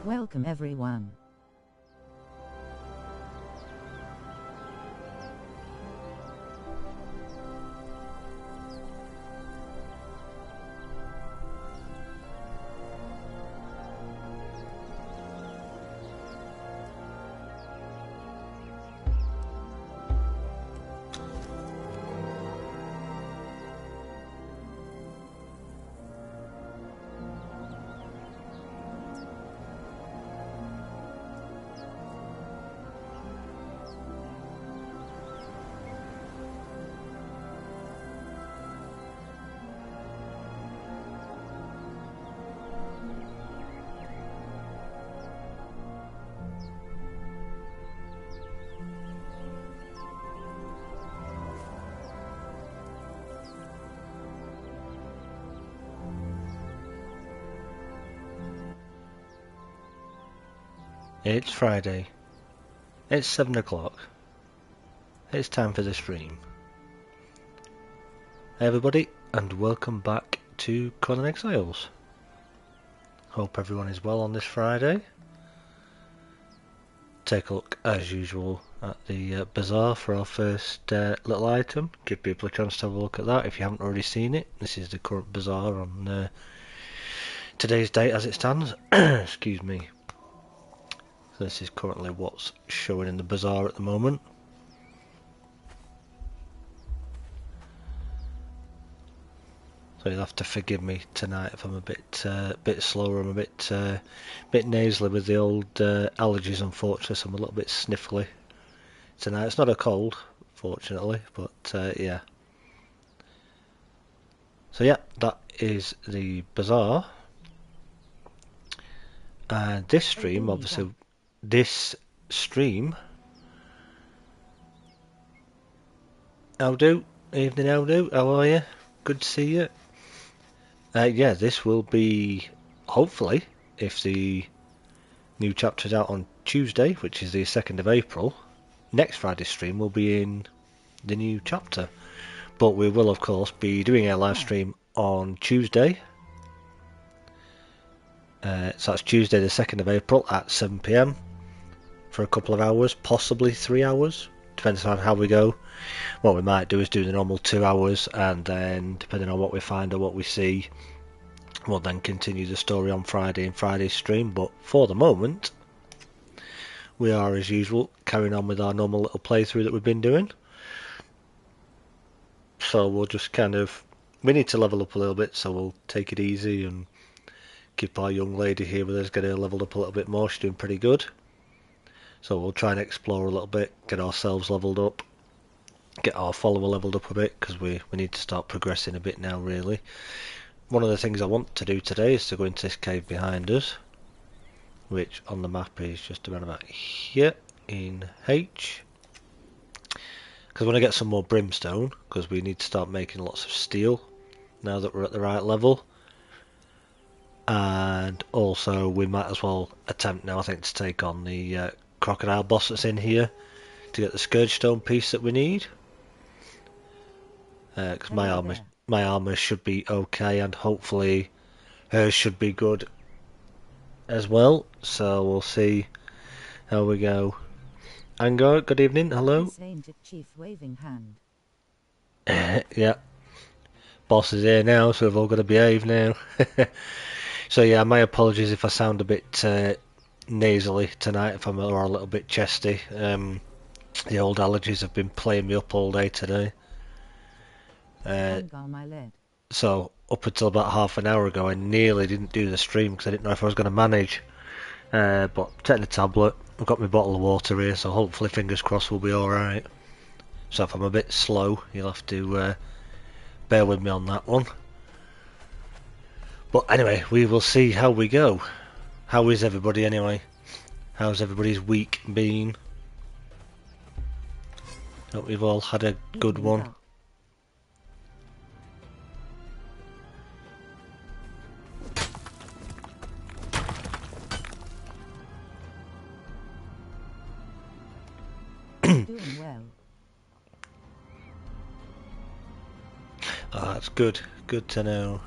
Welcome everyone. It's Friday. It's 7 o'clock. It's time for the stream. Hey everybody, and welcome back to Conan Exiles. Hope everyone is well on this Friday. Take a look, as usual, at the bazaar for our first little item. Give people a chance to have a look at that if you haven't already seen it. This is the current bazaar on today's date as it stands. Excuse me. So this is currently what's showing in the bazaar at the moment. So you'll have to forgive me tonight if I'm a bit slower. I'm a bit nasally with the old allergies, unfortunately. So I'm a little bit sniffly tonight. It's not a cold, fortunately, but yeah. So yeah, that is the bazaar. And this stream, obviously, this stream. How do? Evening, how do? How are you? Good to see you. Yeah, this will be, hopefully, if the new chapter's out on Tuesday, which is the 2nd of April, next Friday's stream will be in the new chapter. But we will, of course, be doing a live stream on Tuesday. So that's Tuesday the 2nd of April at 7 PM for a couple of hours, possibly 3 hours. Depends on how we go. What we might do is do the normal 2 hours, and then, depending on what we find or what we see, we'll then continue the story on Friday in Friday's stream. But for the moment, we are, as usual, carrying on with our normal little playthrough that we've been doing. So we'll just we need to level up a little bit, so we'll take it easy and keep our young lady here with us, get her leveled up a little bit more. She's doing pretty good. So we'll try and explore a little bit, get ourselves leveled up, get our follower leveled up a bit, because we need to start progressing a bit now, really. One of the things I want to do today is to go into this cave behind us, which on the map is just around about here in H. Because I want to get some more brimstone, because we need to start making lots of steel now that we're at the right level. And also we might as well attempt now, I think, to take on the crocodile boss that's in here to get the scourge stone piece that we need. Because my armor should be okay, and hopefully hers should be good as well. So we'll see how we go. Angor, good evening. Hello. Chief waving hand. Yeah. Boss is here now, so we've all got to behave now. So yeah, my apologies if I sound a bit nasally tonight, if I'm a little bit chesty. The old allergies have been playing me up all day today. So up until about half an hour ago, I nearly didn't do the stream because I didn't know if I was going to manage. But taking a tablet, I've got my bottle of water here, so hopefully, fingers crossed, we'll be alright. So if I'm a bit slow, you'll have to bear with me on that one. But anyway, we will see how we go. How is everybody anyway? How's everybody's week been? Hope we've all had a good one. Doing well. Oh, that's good. Good to know.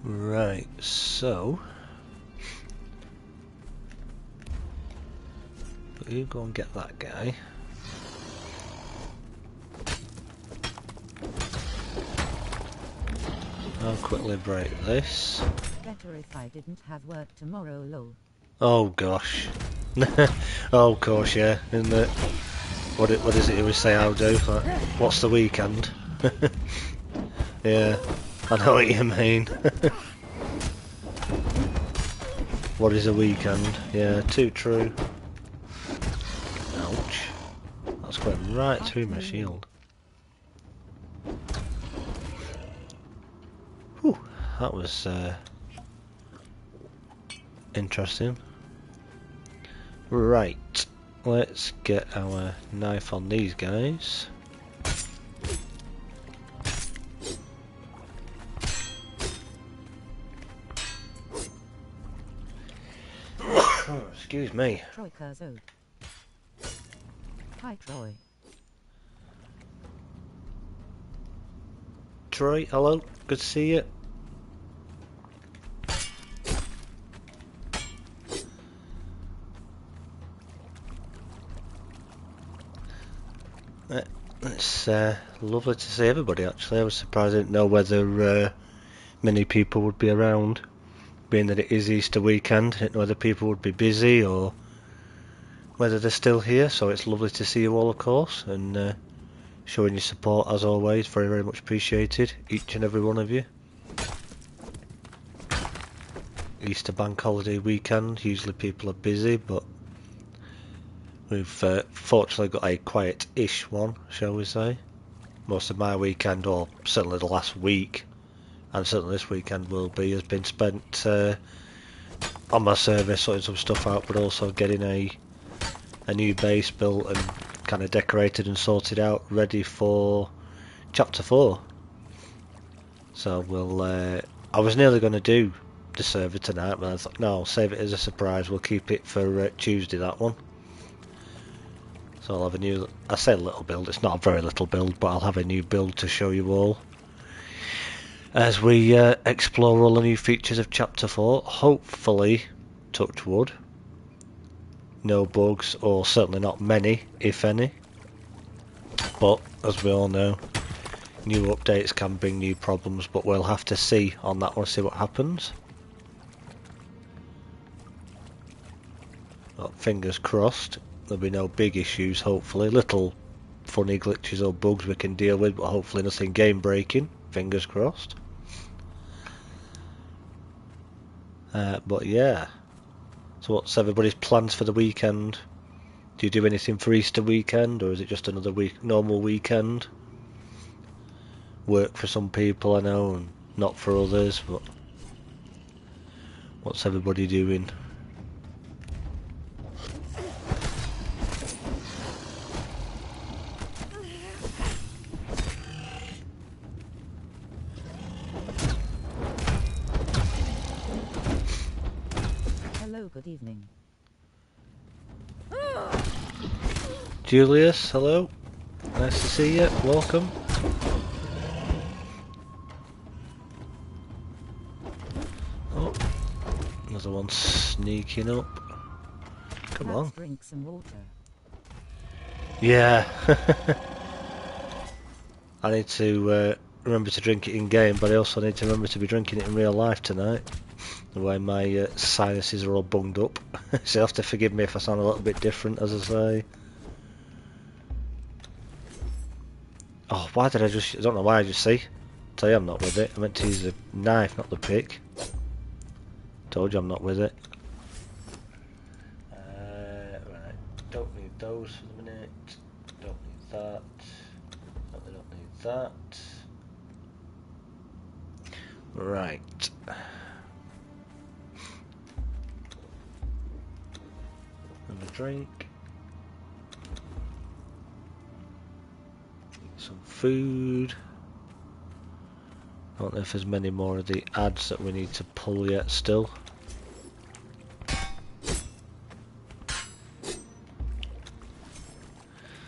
Right, so you go and get that guy. I'll quickly break this. Better if I didn't have work tomorrow, lol. Oh gosh. Oh, of course, yeah. Isn't it? What is it you always say I'll do? Like, what's the weekend? Yeah, I know what you mean. What is a weekend? Yeah, too true. Ouch. That's going right through my shield. Whew, that was interesting. Right, let's get our knife on these guys. Oh, excuse me. Troika's ode. Hi, Troy. Troy, hello, good to see you. It's lovely to see everybody actually. I was surprised I didn't know whether many people would be around, being that it is Easter weekend. I didn't know whether people would be busy or whether they're still here, so it's lovely to see you all, of course, and showing your support as always, very very much appreciated, each and every one of you. Easter bank holiday weekend, usually people are busy, but we've fortunately got a quiet-ish one, shall we say. Most of my weekend, or certainly the last week, and certainly this weekend will be, has been spent on my server sorting some stuff out, but also getting a new base built and kind of decorated and sorted out, ready for chapter 4. So we'll I was nearly going to do the server tonight, but I thought no, I'll save it as a surprise. We'll keep it for Tuesday, that one. So I'll have a new, I say a little build, it's not a very little build, but I'll have a new build to show you all as we explore all the new features of chapter 4. Hopefully, touch wood, no bugs, or certainly not many, if any. But as we all know, new updates can bring new problems, but we'll have to see on that one, see what happens. Well, fingers crossed, there'll be no big issues, hopefully. Little funny glitches or bugs we can deal with, but hopefully nothing game breaking, fingers crossed. But yeah, so what's everybody's plans for the weekend? Do you do anything for Easter weekend, or is it just another normal weekend? Work for some people, I know, and not for others, but what's everybody doing? Hello, good evening. Julius, hello. Nice to see you. Welcome. Oh, another one sneaking up. Come Let's on. drink some water. Yeah. I need to remember to drink it in game, but I also need to remember to be drinking it in real life tonight. The way my sinuses are all bunged up. So you'll have to forgive me if I sound a little bit different, as I say. Oh, why did I don't know why I just see. Tell you I'm not with it. I meant to use the knife, not the pick. Told you I'm not with it. Right, don't need those for the minute. Don't need that. Certainly don't need that. Right. And a drink. Some food. I don't know if there's many more of the ads that we need to pull yet still.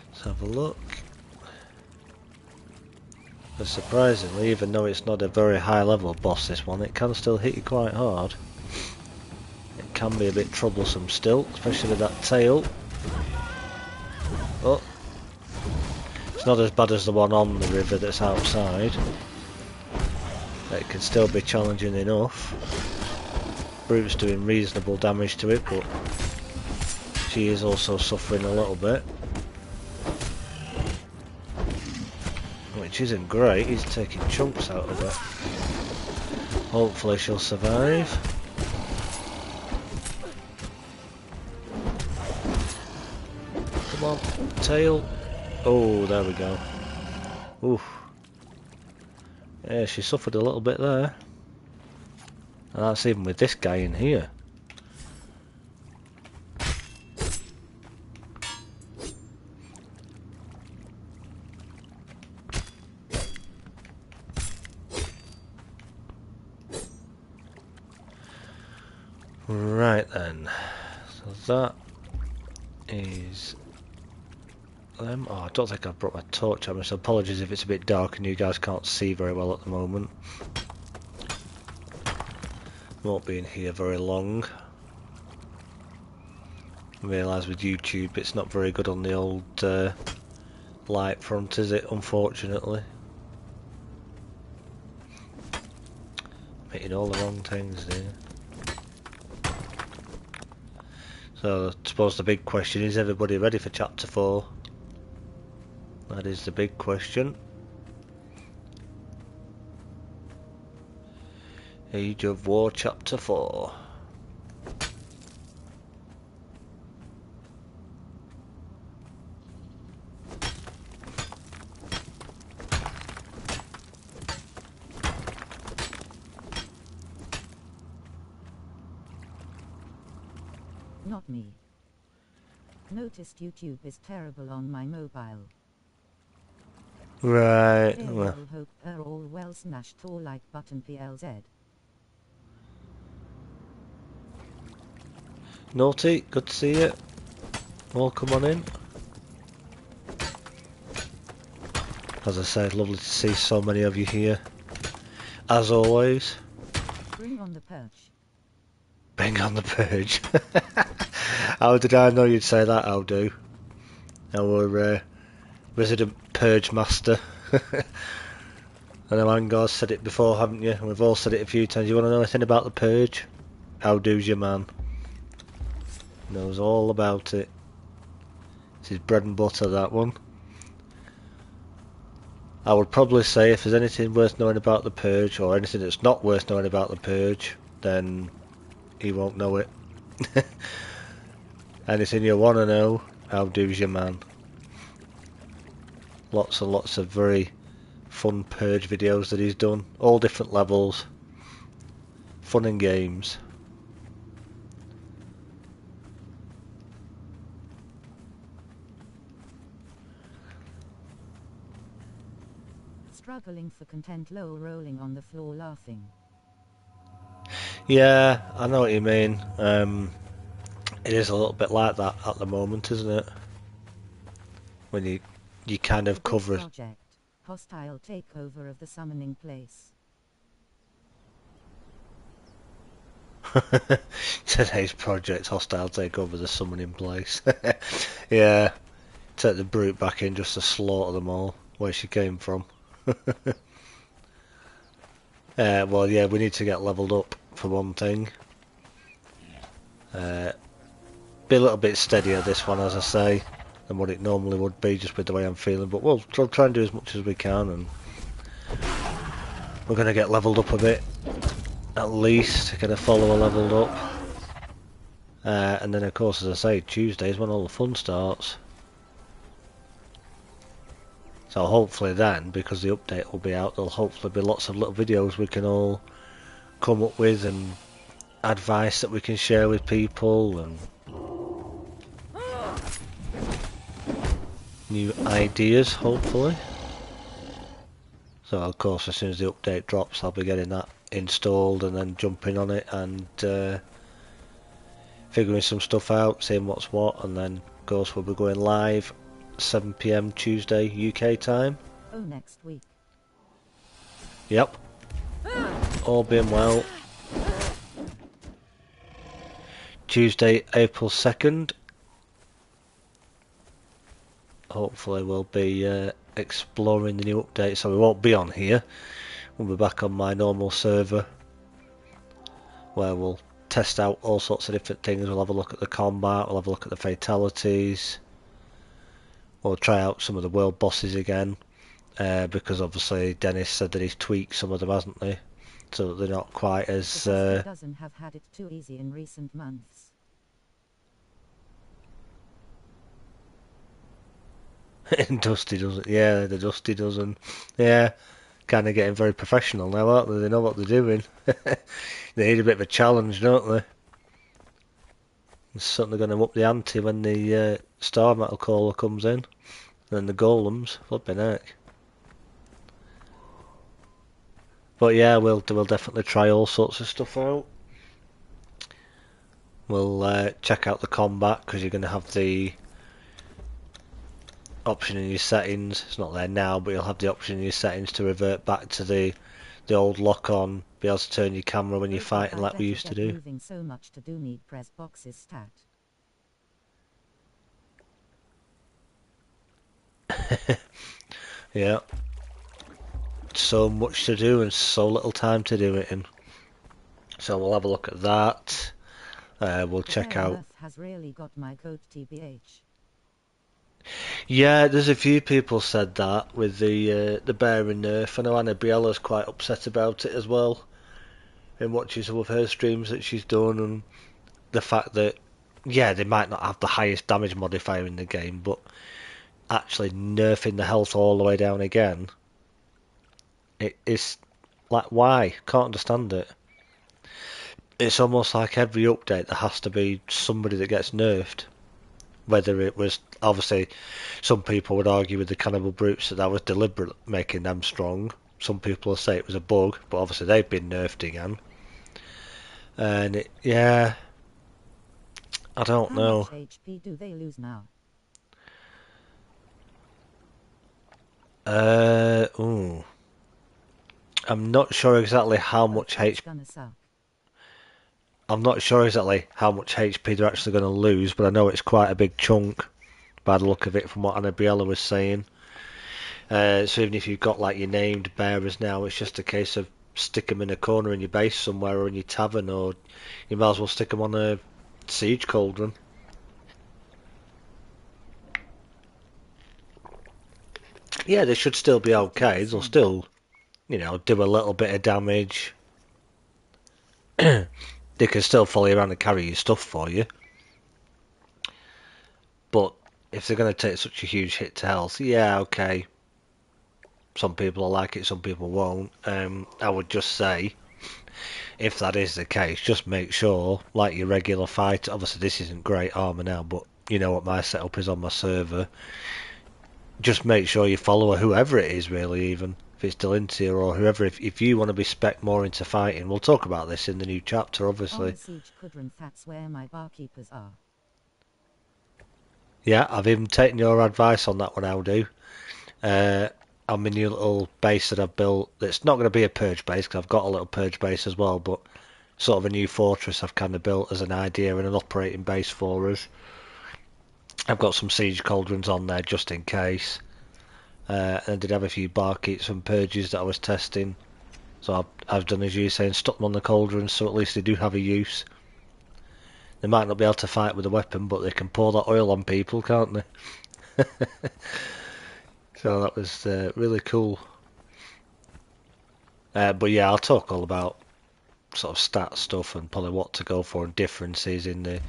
Let's have a look. But surprisingly, even though it's not a very high level boss, this one, it can still hit you quite hard. It can be a bit troublesome still, especially with that tail. Oh, it's not as bad as the one on the river that's outside. It can still be challenging enough. Brute's doing reasonable damage to it, but she is also suffering a little bit. Which isn't great, he's taking chunks out of her. Hopefully she'll survive. Come on, tail. Oh, there we go. Oof. Yeah, she suffered a little bit there. And that's even with this guy in here. Right then, so that is them. Oh, I don't think I've brought my torch on me, so apologies if it's a bit dark and you guys can't see very well at the moment. Won't be in here very long. I realise with YouTube it's not very good on the old light front, is it, unfortunately? I'm hitting all the wrong things here. So I suppose the big question is, everybody ready for chapter 4? That is the big question. Age of War chapter 4. Not me. Noticed YouTube is terrible on my mobile. Right. Here Well, will hope are all well smashed all like button PLZ. Naughty, good to see you. Welcome on in. As I said, lovely to see so many of you here. As always. Bring on the perch. Bring on the purge. How did I know you'd say that? I'll do. Our resident purge master. I know Angar's said it before, haven't you? And we've all said it a few times. You want to know anything about the purge? How do's your man? Knows all about it. It's his bread and butter, that one. I would probably say if there's anything worth knowing about the purge, or anything that's not worth knowing about the purge, then he won't know it. Anything you want to know, how do's your man? Lots and lots of very fun purge videos that he's done, all different levels, fun and games. Struggling for content, low rolling on the floor laughing. Yeah, I know what you mean. It is a little bit like that at the moment, isn't it? When you kind of The big cover it. project. Hostile takeover of the summoning place. Today's project, hostile takeover the summoning place. Yeah, take the brute back in just to slaughter them all where she came from. Well, yeah, we need to get leveled up for one thing. Be a little bit steadier this one, as I say, than what it normally would be, just with the way I'm feeling. But we'll try and do as much as we can, and we're going to get leveled up a bit, at least. Going to follow a leveled up. And then, of course, as I say, Tuesday is when all the fun starts. So hopefully then, because the update will be out, there'll hopefully be lots of little videos we can all come up with, and advice that we can share with people, and new ideas, hopefully. So of course, as soon as the update drops, I'll be getting that installed and then jumping on it and figuring some stuff out, seeing what's what, and then of course we'll be going live 7 PM Tuesday UK time. Oh, next week. Yep. All being well. Tuesday, April 2nd. Hopefully we'll be exploring the new update, so we won't be on here. We'll be back on my normal server, where we'll test out all sorts of different things. We'll have a look at the combat, we'll have a look at the fatalities. We'll try out some of the world bosses again, because obviously Dennis said that he's tweaked some of them, hasn't he? So that they're not quite as... doesn't have had it too easy in recent months. And Dusty doesn't. Yeah, the Dusty doesn't. Yeah, kind of getting very professional now, aren't they? They know what they're doing. They need a bit of a challenge, don't they? It's certainly going to up the ante when the Star Metal Caller comes in. And the Golems. Flipping heck. But yeah, we'll definitely try all sorts of stuff out. We'll check out the combat, because you're going to have the option in your settings. It's not there now, but you'll have the option in your settings to revert back to the old lock-on. Be able to turn your camera when you're fighting like we used to do. Moving so much to do need press boxes stat. Yeah. So much to do and so little time to do it in. So we'll have a look at that. We'll check out... has really got my goat TBH. Yeah, there's a few people said that with the bear and nerf. I know Annabiela's quite upset about it as well, in watching some of her streams that she's done, and the fact that, yeah, they might not have the highest damage modifier in the game, but actually nerfing the health all the way down again, it is like, why? Can't understand it. It's almost like every update there has to be somebody that gets nerfed. Whether it was, obviously, some people would argue with the Cannibal Brutes that was deliberate, making them strong. Some people will say it was a bug, but obviously they've been nerfed again. And yeah, I don't know. How much HP do they lose now? I'm not sure exactly how much HP. I'm not sure exactly how much HP they're actually going to lose, but I know it's quite a big chunk by the look of it from what Annabiela was saying. So even if you've got like your named bearers now, it's just a case of stick them in a corner in your base somewhere or in your tavern, or you might as well stick them on a siege cauldron. Yeah, they should still be okay. They'll still, you know, do a little bit of damage. They can still follow you around and carry your stuff for you. But if they're going to take such a huge hit to health, yeah, okay. Some people will like it, some people won't. I would just say, if that is the case, just make sure, like your regular fight, obviously this isn't great armor now, but you know what my setup is on my server. Just make sure you follow whoever it is, really, even if it's Delintia or whoever. If you want to be spec more into fighting, we'll talk about this in the new chapter, obviously. Siege Quadrant, that's where my barkeepers are. Yeah, I've even taken your advice on that one, I'll do. On my new little base that I've built, that's not going to be a purge base, because I've got a little purge base as well, but sort of a new fortress I've kind of built as an idea and an operating base for us. I've got some siege cauldrons on there just in case. And I did have a few barkeeps and purges that I was testing. So I've done as you say and stuck them on the cauldrons, so at least they do have a use. They might not be able to fight with a weapon, but they can pour that oil on people, can't they? So that was really cool. But yeah, I'll talk all about sort of stat stuff and probably what to go for and differences in the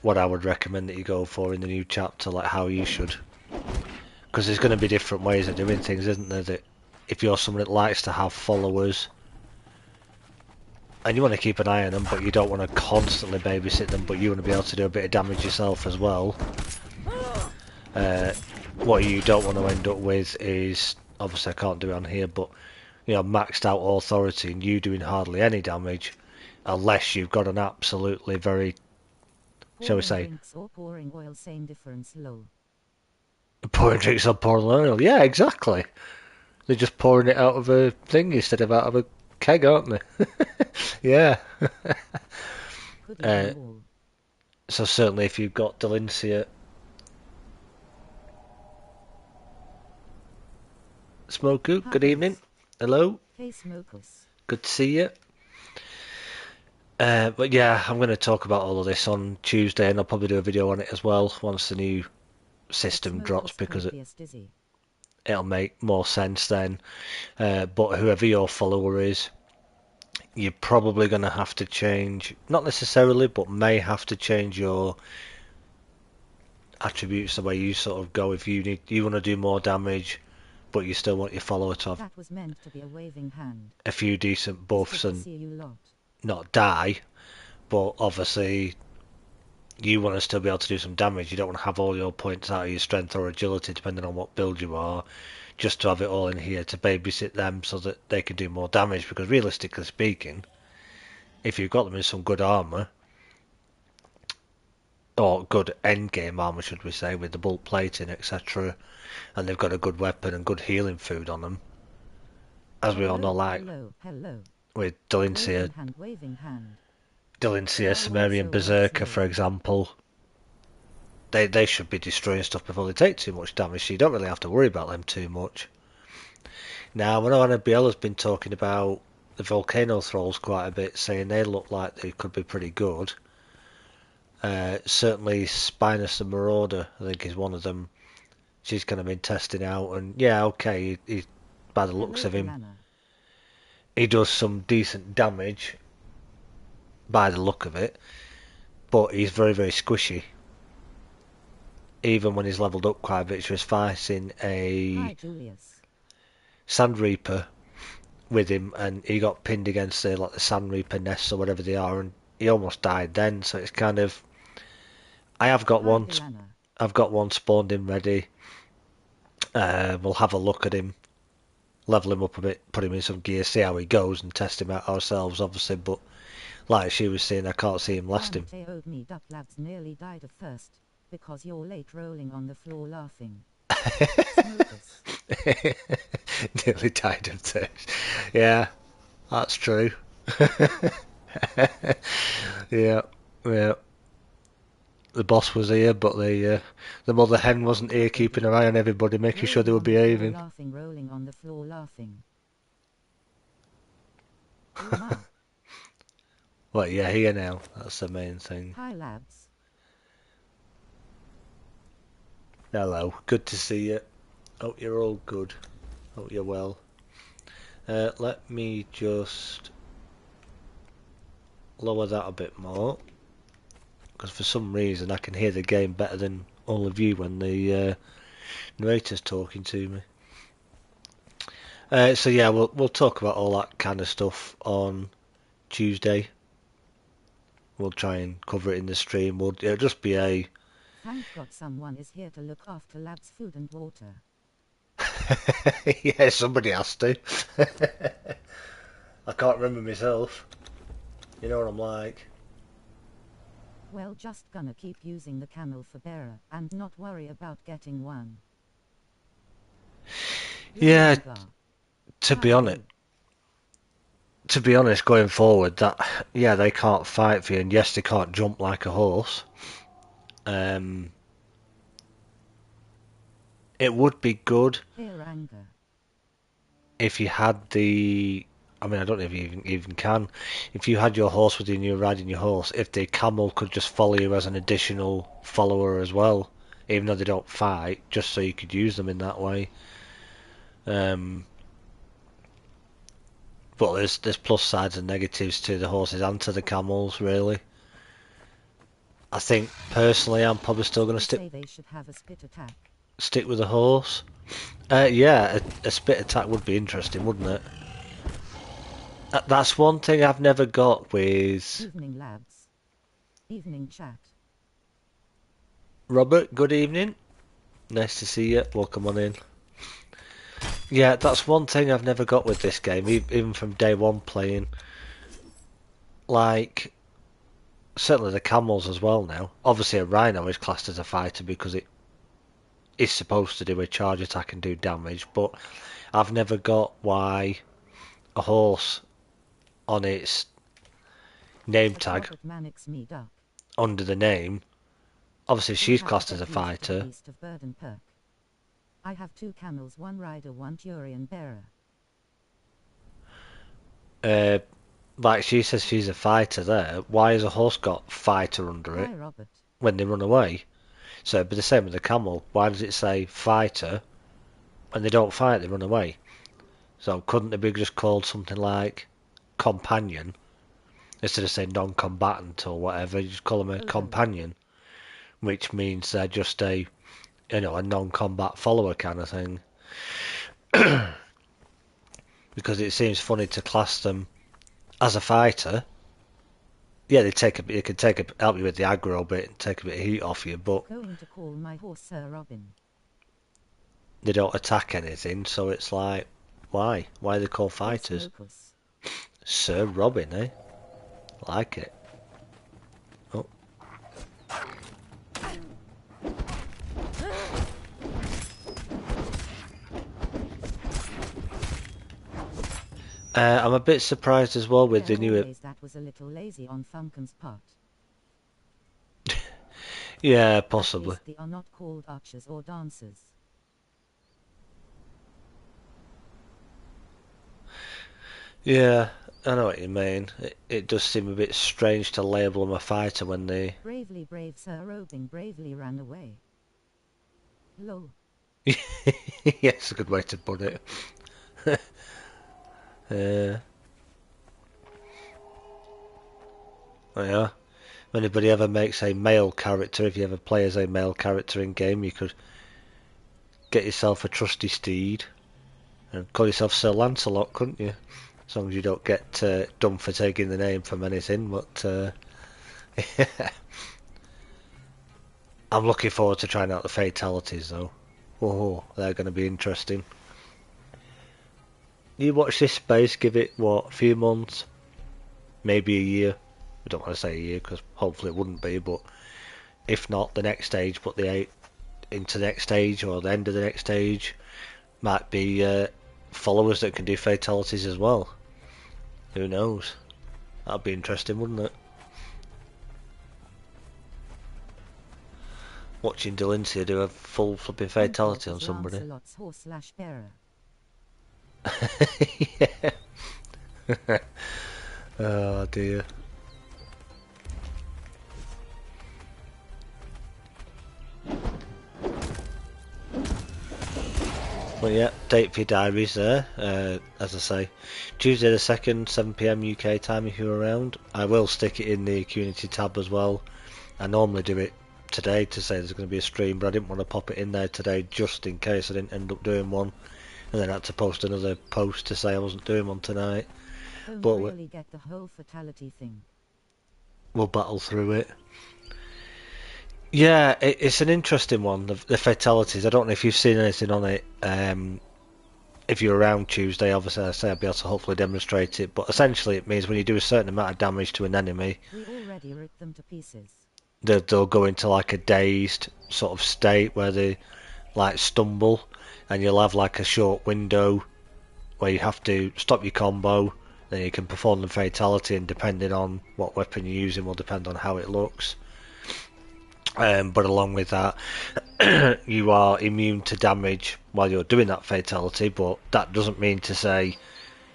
what I would recommend that you go for in the new chapter, like how you should. Because there's going to be different ways of doing things, isn't there? That if you're someone that likes to have followers and you want to keep an eye on them, but you don't want to constantly babysit them, but you want to be able to do a bit of damage yourself as well. What you don't want to end up with is, obviously I can't do it on here, but you know, maxed out authority and you doing hardly any damage, unless you've got an absolutely very, shall we say, drinks or pouring oil, same difference, lol. pouring drinks or pouring oil. Yeah, exactly. They're just pouring it out of a thing instead of out of a keg, aren't they? Yeah. Good Uh, evening all. so certainly if you've got Delincia... Smoku, good evening. Happers. Hello. Hey Smokus. Good to see you. But yeah, I'm going to talk about all of this on Tuesday, and I'll probably do a video on it as well once the new system drops, because it'll make more sense then. But whoever your follower is, you're probably going to have to change, not necessarily, but may have to change your attributes the way you sort of go. If you want to do more damage, but you still want your follower to have That was meant to be a waving hand. a few decent buffs and See you lot. not die, but obviously you want to still be able to do some damage. You don't want to have all your points out of your strength or agility, depending on what build you are, just to have it all in here to babysit them so that they can do more damage. Because realistically speaking, if you've got them in some good armour, or good end game armour, should we say, with the bulk plating, etc., and they've got a good weapon and good healing food on them, as we all know, like hello. with Delincia, Waving hand. Sumerian Berserker, for example, they should be destroying stuff before they take too much damage, so you don't really have to worry about them too much. Now, I know Annabelle has been talking about the Volcano Thralls quite a bit, saying they look like they could be pretty good. Certainly Spinus the Marauder, I think, is one of them. She's kind of been testing out, and yeah, okay, by the looks of him, he does some decent damage by the look of it, but he's very, very squishy. Even when he's leveled up quite a bit, she was fighting a Sand Reaper with him, and he got pinned against the Sand Reaper nests or whatever they are, and he almost died then. So it's kind of, I have got one. I've got one spawned in ready. We'll have a look at him, level him up a bit, put him in some gear, see how he goes, and test him out ourselves, obviously. But like she was saying, I can't see him lasting. Nearly died of thirst because you're late rolling on the floor laughing. Nearly died of thirst. Yeah, that's true. Yeah. The boss was here, but the mother hen wasn't here, keeping her eye on everybody, making sure they were behaving. Rolling on the floor laughing. Well, yeah, here now. That's the main thing. Hi, lads. Hello. Good to see you. Hope you're all good. Hope you're well. Let me just lower that a bit more, because for some reason I can hear the game better than all of you when the narrator's talking to me. So yeah, we'll talk about all that kind of stuff on Tuesday. We'll try and cover it in the stream. It'll just be a... Thank God someone is here to look after lab's food and water. Yeah, somebody has to. I can't remember myself. You know what I'm like. Well, just gonna keep using the camel for bearer and not worry about getting one. Yeah, to be honest, going forward, they can't fight for you, and yes, they can't jump like a horse. It would be good if you had the... I mean, I don't know if you even can. If you had your horse with you and you were riding your horse, if the camel could just follow you as an additional follower as well, even though they don't fight, just so you could use them in that way. But there's plus sides and negatives to the horses and to the camels, really. I think personally, I'm probably still going to stick with the horse. Yeah, a spit attack would be interesting, wouldn't it? That's one thing I've never got with... Evening, lads. Evening, chat. Robert, good evening. Nice to see you. Welcome on in. Yeah, that's one thing I've never got with this game, even from day one playing. Like, certainly the camels as well now. Obviously a rhino is classed as a fighter because it is supposed to do a charge attack and do damage, but I've never got why a horse on its name tag under the name, obviously she's classed as a fighter. I have 2 camels, 1 rider, 1 Turian bearer. Like she says she's a fighter there, why has a horse got fighter under it when they run away? So it'd be the same with the camel. Why does it say fighter when they don't fight, they run away? So couldn't it be just called something like companion instead of saying non-combatant or whatever? You just call them a companion, which means they're just a non-combat follower kind of thing. Because it seems funny to class them as a fighter. Yeah, they can help you with the aggro bit and take a bit of heat off you, but going to call my horse Sir Robin. They don't attack anything, so it's like, why? Why are they called fighters? Sir Robin, eh? Like it. Oh. I'm a bit surprised as well with the new. That was a little lazy on Funken's part. Yeah, possibly. They are not called archers or dancers. Yeah, I know what you mean. It does seem a bit strange to label them a fighter when they. Bravely brave Sir Robin bravely ran away. Lol. Yes, a good way to put it. Oh yeah. If anybody ever makes a male character, if you ever play as a male character in game, you could get yourself a trusty steed and call yourself Sir Lancelot, couldn't you? As long as you don't get done for taking the name from anything, but yeah. I'm looking forward to trying out the fatalities though. Oh, they're going to be interesting. You watch this space, give it, what, a few months? Maybe a year. I don't want to say a year because hopefully it wouldn't be, but if not the next stage, put the 8 into the next stage or the end of the next stage. Might be followers that can do fatalities as well. Who knows? That'd be interesting, wouldn't it? Watching Delancia do a full flipping fatality on somebody. Yeah. Oh dear. Well, yeah, date for your diaries there. As I say, Tuesday the 2nd, 7 PM UK time if you're around. I will stick it in the community tab as well. I normally do it today to say there's going to be a stream, but I didn't want to pop it in there today just in case I didn't end up doing one. And then I had to post another post to say I wasn't doing one tonight. But really get the whole fatality thing. We'll battle through it. Yeah, it's an interesting one, the fatalities. I don't know if you've seen anything on it. If you're around Tuesday, obviously I say I'll be able to hopefully demonstrate it. But essentially it means when you do a certain amount of damage to an enemy, we already ripped them to pieces. They'll go into like a dazed sort of state where they like stumble, and you'll have like a short window where you have to stop your combo, then you can perform the fatality, and depending on what weapon you're using will depend on how it looks. But along with that, you are immune to damage while you're doing that fatality, but that doesn't mean to say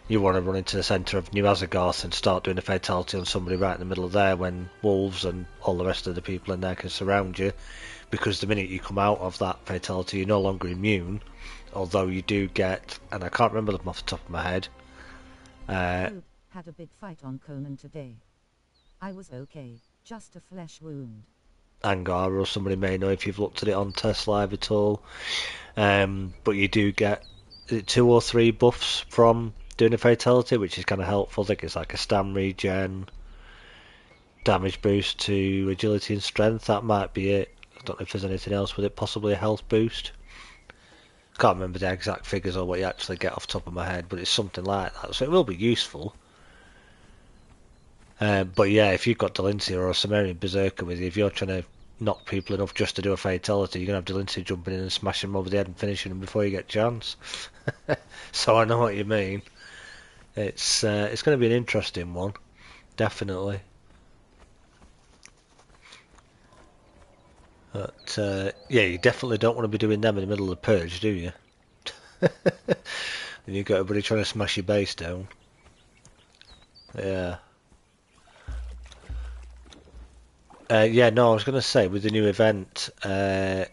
you want to run into the centre of New Azagarth and start doing a fatality on somebody right in the middle of there when wolves and all the rest of the people in there can surround you, because the minute you come out of that fatality you're no longer immune, although you do get, and I can't remember them off the top of my head. Had a big fight on Conan today. I was okay, just a flesh wound. Angara or somebody may know if you've looked at it on Test Live at all. But you do get 2 or 3 buffs from doing a fatality, which is kind of helpful. I think it's like a stam regen, damage boost to agility and strength. That might be it. I don't know if there's anything else with it. Possibly a health boost. Can't remember the exact figures or what you actually get off the top of my head, but it's something like that. So it will be useful. But yeah, if you've got Delancia or a Sumerian Berserker with you, if you're trying to knock people enough just to do a fatality, you're going to have Delancey jumping in and smashing them over the head and finishing them before you get a chance. So I know what you mean. It's going to be an interesting one, definitely. But yeah, you definitely don't want to be doing them in the middle of the purge, do you? And you've got everybody trying to smash your base down. Yeah. Yeah, no, I was going to say, with the new event, it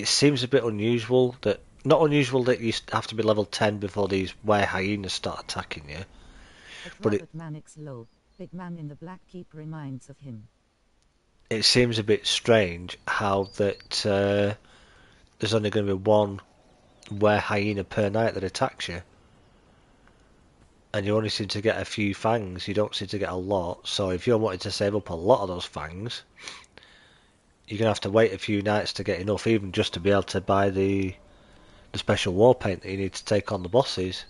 seems a bit unusual that... Not unusual that you have to be level 10 before these were hyenas start attacking you. But Robert Mannix Low, big man in the black keep reminds of him. It seems a bit strange how that there's only going to be one were hyena per night that attacks you. And you only seem to get a few fangs, you don't seem to get a lot. So if you're wanting to save up a lot of those fangs, you're going to have to wait a few nights to get enough, even just to be able to buy the special war paint that you need to take on the bosses.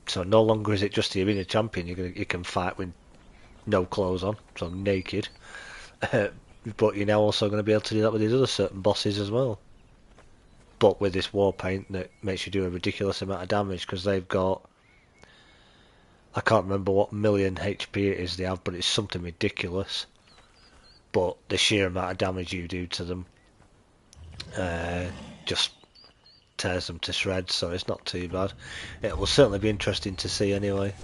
So no longer is it just the arena champion you can fight with no clothes on, so naked. But you're now also going to be able to do that with these other certain bosses as well. But with this war paint that makes you do a ridiculous amount of damage, because they've got... I can't remember what million HP it is they have, but it's something ridiculous. But the sheer amount of damage you do to them just tears them to shreds, so it's not too bad. It will certainly be interesting to see anyway.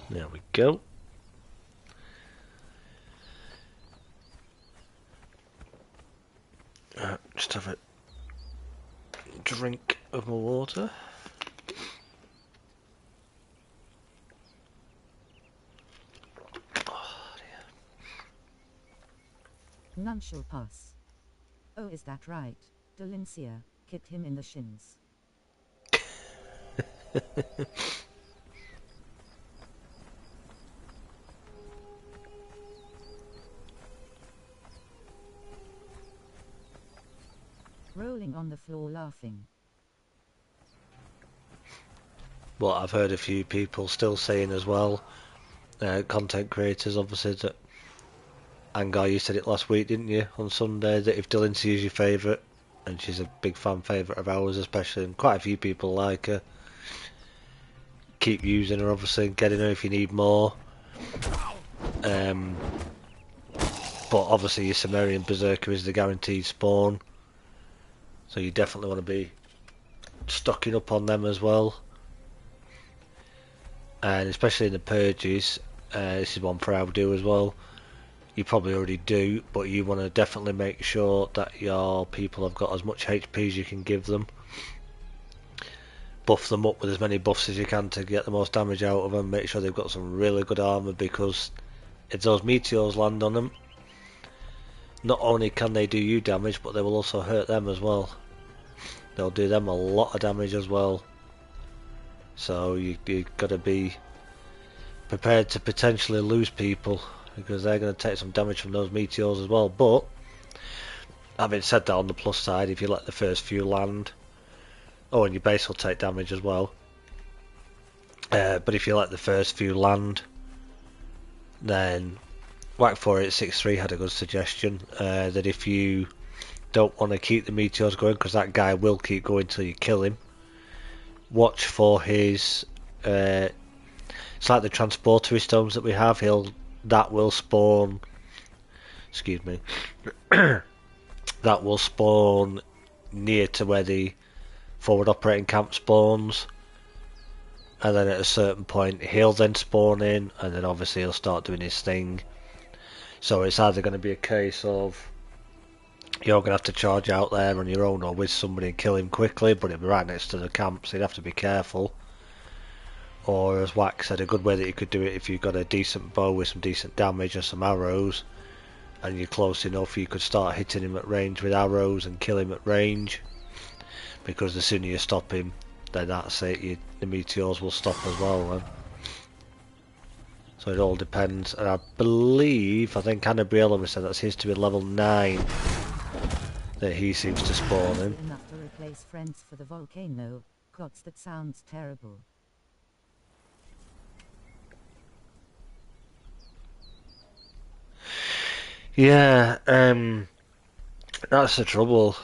There we go. Just have a drink of my water. Oh dear. None shall pass. Oh, is that right? Delancey kicked him in the shins. Rolling on the floor laughing. Well, I've heard a few people still saying as well, content creators obviously, that Angar, you said it last week, didn't you, on Sunday, that if Delancey is your favourite, and she's a big fan favourite of ours especially, and quite a few people like her, keep using her obviously, getting her if you need more. But obviously your Sumerian Berserker is the guaranteed spawn, so you definitely want to be stocking up on them as well. And especially in the purges, this is one for Outdo as well. You probably already do, but you want to definitely make sure that your people have got as much HP as you can give them. Buff them up with as many buffs as you can to get the most damage out of them. Make sure they've got some really good armour, because if those meteors land on them, not only can they do you damage, but they will also hurt them as well. They'll do them a lot of damage as well. So you've got to be prepared to potentially lose people, because they're going to take some damage from those meteors as well. But having said that, on the plus side, if you let the first few land, and your base will take damage as well. But if you let the first few land, then Whack4863 had a good suggestion, that if you don't want to keep the meteors going, because that guy will keep going till you kill him, watch for his it's like the transportory stones that we have. That will spawn, excuse me, that will spawn near to where the forward operating camp spawns, and then at a certain point he'll then spawn in, and then obviously he'll start doing his thing. So it's either going to be a case of you're going to have to charge out there on your own or with somebody and kill him quickly, but it'll be right next to the camp, so you'd have to be careful. Or, as Wack said, a good way that you could do it, if you've got a decent bow with some decent damage and some arrows, and you're close enough, you could start hitting him at range with arrows and kill him at range, because the sooner you stop him, then that's it, the meteors will stop as well then. So it all depends, and I think Anna Briella said that's his to be level 9 that he seems to spawn in. Enough to replace friends for the volcano. Gods, that sounds terrible. Yeah, that's the trouble.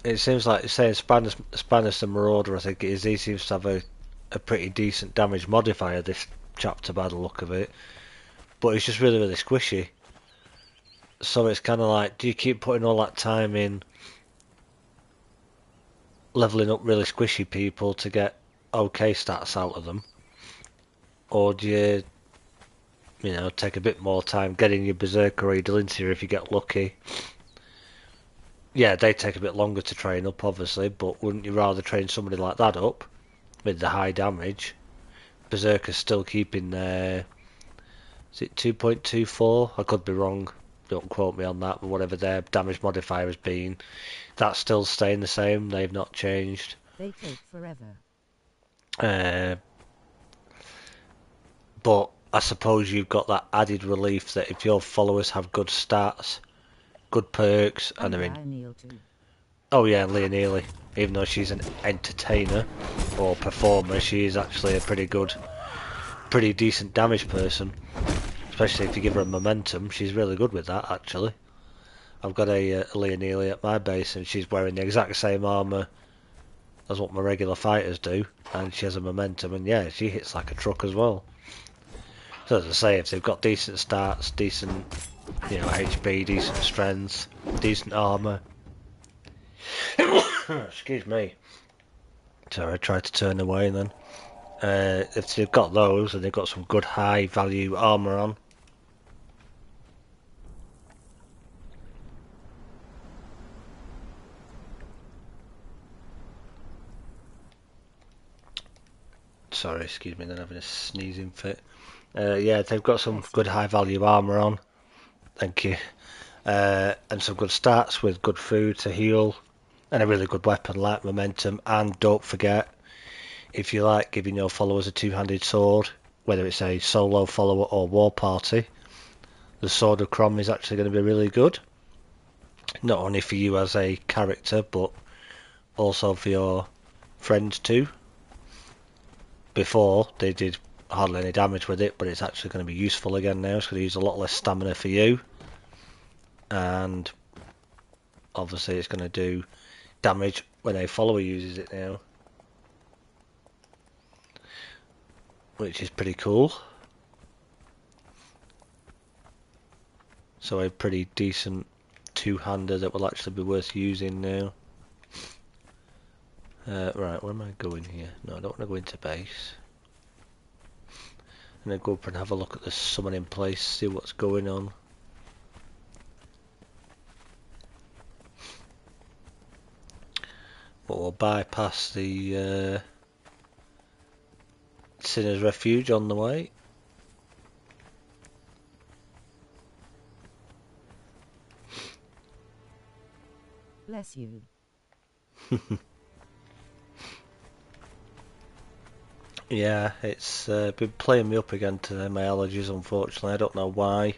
It seems like saying Spanish the Marauder, I think it is, he seems to have a pretty decent damage modifier this chapter by the look of it. But it's just really, really squishy. So it's kind of like, do you keep putting all that time in leveling up really squishy people to get okay stats out of them? Or do you know, take a bit more time getting your Berserker or your Delinter if you get lucky? Yeah, they take a bit longer to train up, obviously, but wouldn't you rather train somebody like that up with the high damage? Berserker's still keeping their... Is it 2.24? I could be wrong. Don't quote me on that, but whatever their damage modifier has been, that's still staying the same. They've not changed. They take forever. But I suppose you've got that added relief that if your followers have good stats, good perks, and they're in... Oh yeah, Leah Neely. Even though she's an entertainer or performer, she is actually a pretty decent damage person. Especially if you give her a momentum, she's really good with that, actually. I've got a Leah Neely at my base, and she's wearing the exact same armour as what my regular fighters do, and she has a momentum, and yeah, she hits like a truck as well. So as I say, if they've got decent stats, decent, you know, HP, decent strength, decent armour... Excuse me. Sorry, I tried to turn away then. If they've got those, and they've got some good high value armour on, sorry, excuse me, then having a sneezing fit. Yeah, they've got some good high value armour on. Thank you. And some good stats with good food to heal, and a really good weapon like momentum. And don't forget, if you like giving your followers a two-handed sword, whether it's a solo follower or war party, the Sword of Crom is actually going to be really good. Not only for you as a character, but also for your friends too. Before, they did hardly any damage with it, but it's actually going to be useful again now. It's going to use a lot less stamina for you. And obviously it's going to do damage when a follower uses it now. Which is pretty cool. So a pretty decent two-hander that will actually be worth using now. Right, where am I going here? No, I don't want to go into base. I'm going to go up and have a look at the summoning place, see what's going on. But we'll bypass the Sinner's Refuge on the way. Bless you. Yeah, it's been playing me up again today, my allergies, unfortunately. I don't know why.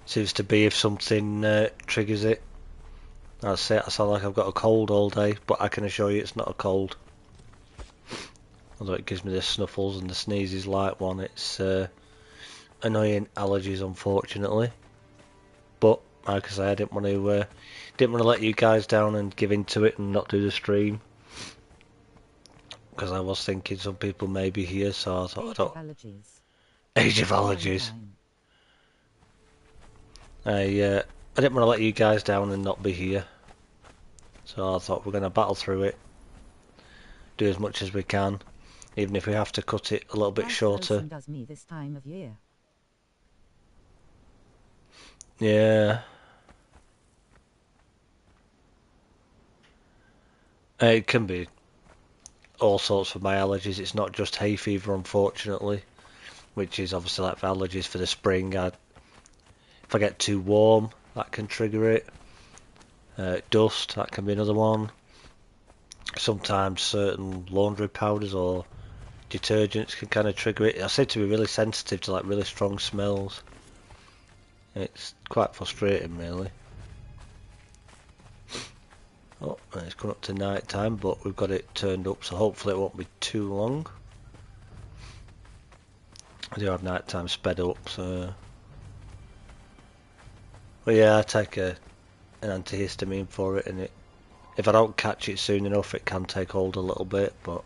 Seems to be if something triggers it. That's it, I sound like I've got a cold all day, but I can assure you it's not a cold. Although it gives me the snuffles and the sneezes like one, it's annoying allergies, unfortunately. But like I say, I didn't want to let you guys down and give into it and not do the stream. Because I was thinking some people may be here, so I thought Age of Allergies. I didn't want to let you guys down and not be here. So I thought we're going to battle through it. Do as much as we can. Even if we have to cut it a little bit shorter. Does me this time of year. Yeah. It can be all sorts of my allergies. It's not just hay fever, unfortunately, which is obviously like for allergies for the spring. If I get too warm, that can trigger it. Dust, that can be another one. Sometimes certain laundry powders or detergents can kind of trigger it. I seem to be really sensitive to like really strong smells. It's quite frustrating, really. Oh, and it's coming up to night time, but we've got it turned up, so hopefully it won't be too long. I do have night time sped up, so... But yeah, I take an antihistamine for it, and if I don't catch it soon enough, it can take hold a little bit, but...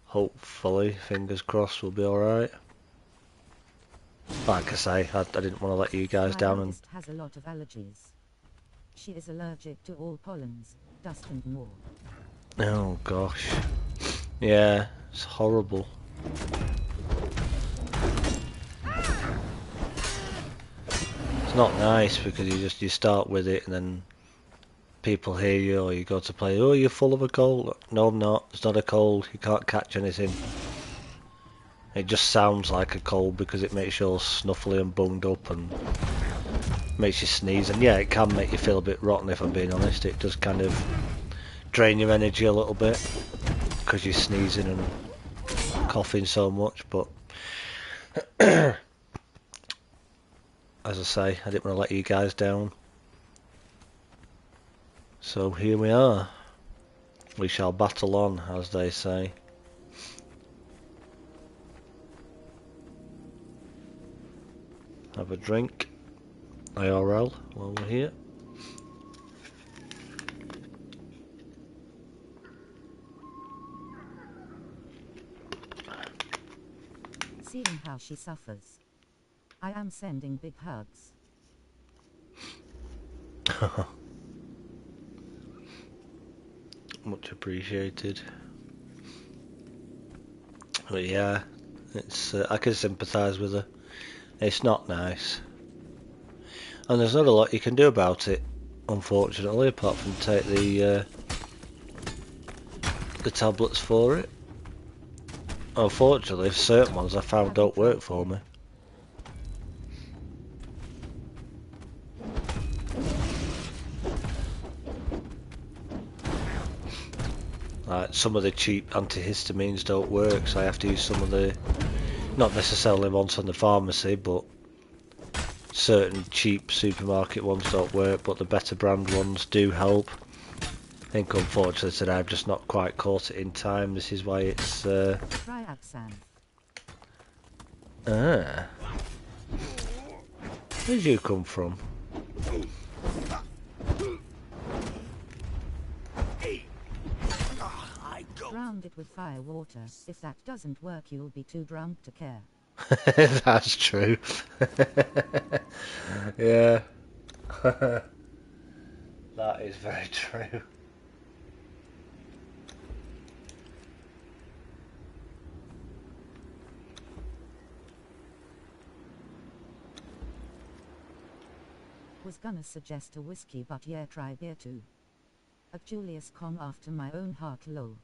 Hopefully, fingers crossed, we'll be alright. Like I say, I didn't want to let you guys down. My eldest has a lot of allergies. She is allergic to all pollens, dust and more. Oh gosh. Yeah, it's horrible. It's not nice because you start with it and then people hear you or you go to play, oh, you're full of a cold. No, I'm not. It's not a cold. You can't catch anything. It just sounds like a cold because it makes you all snuffly and bunged up and makes you sneeze. And yeah, it can make you feel a bit rotten if I'm being honest. It does kind of drain your energy a little bit because you're sneezing and coughing so much. But as I say, I didn't want to let you guys down. So here we are. We shall battle on, as they say. Have a drink. IRL while we're here. Seeing how she suffers, I am sending big hugs. Much appreciated. But yeah, it's I can sympathise with her. It's not nice, and there's not a lot you can do about it, unfortunately, apart from take the tablets for it. Unfortunately, certain ones I found don't work for me. Like some of the cheap antihistamines don't work, so I have to use some of the, not necessarily ones from the pharmacy, but certain cheap supermarket ones don't work, but the better brand ones do help. I think unfortunately today I've just not quite caught it in time. This is why it's Try absinthe. where'd you come from? Drowned it with fire water. If that doesn't work, you'll be too drunk to care. That's true. Yeah. That is very true. Was gonna suggest a whiskey, but yeah, try beer too. A Julius Kong after my own heart, lol.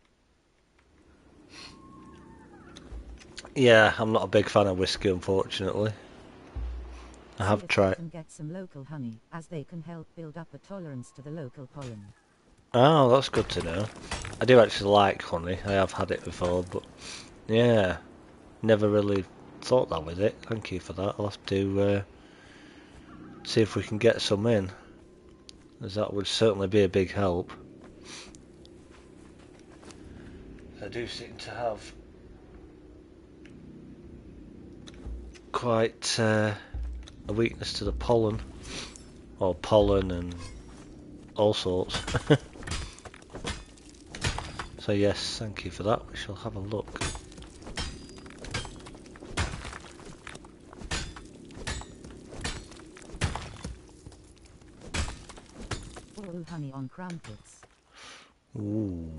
Yeah, I'm not a big fan of whiskey, unfortunately. I have tried. Can get some local honey, as they can help build up a tolerance to the local pollen. Oh, that's good to know. I do actually like honey. I have had it before, but yeah, never really thought that with it. Thank you for that. I'll have to see if we can get some in, as that would certainly be a big help. I do seem to have quite a weakness to the pollen, or pollen and all sorts. So yes, thank you for that. We shall have a look. All honey on crumpets. Ooh.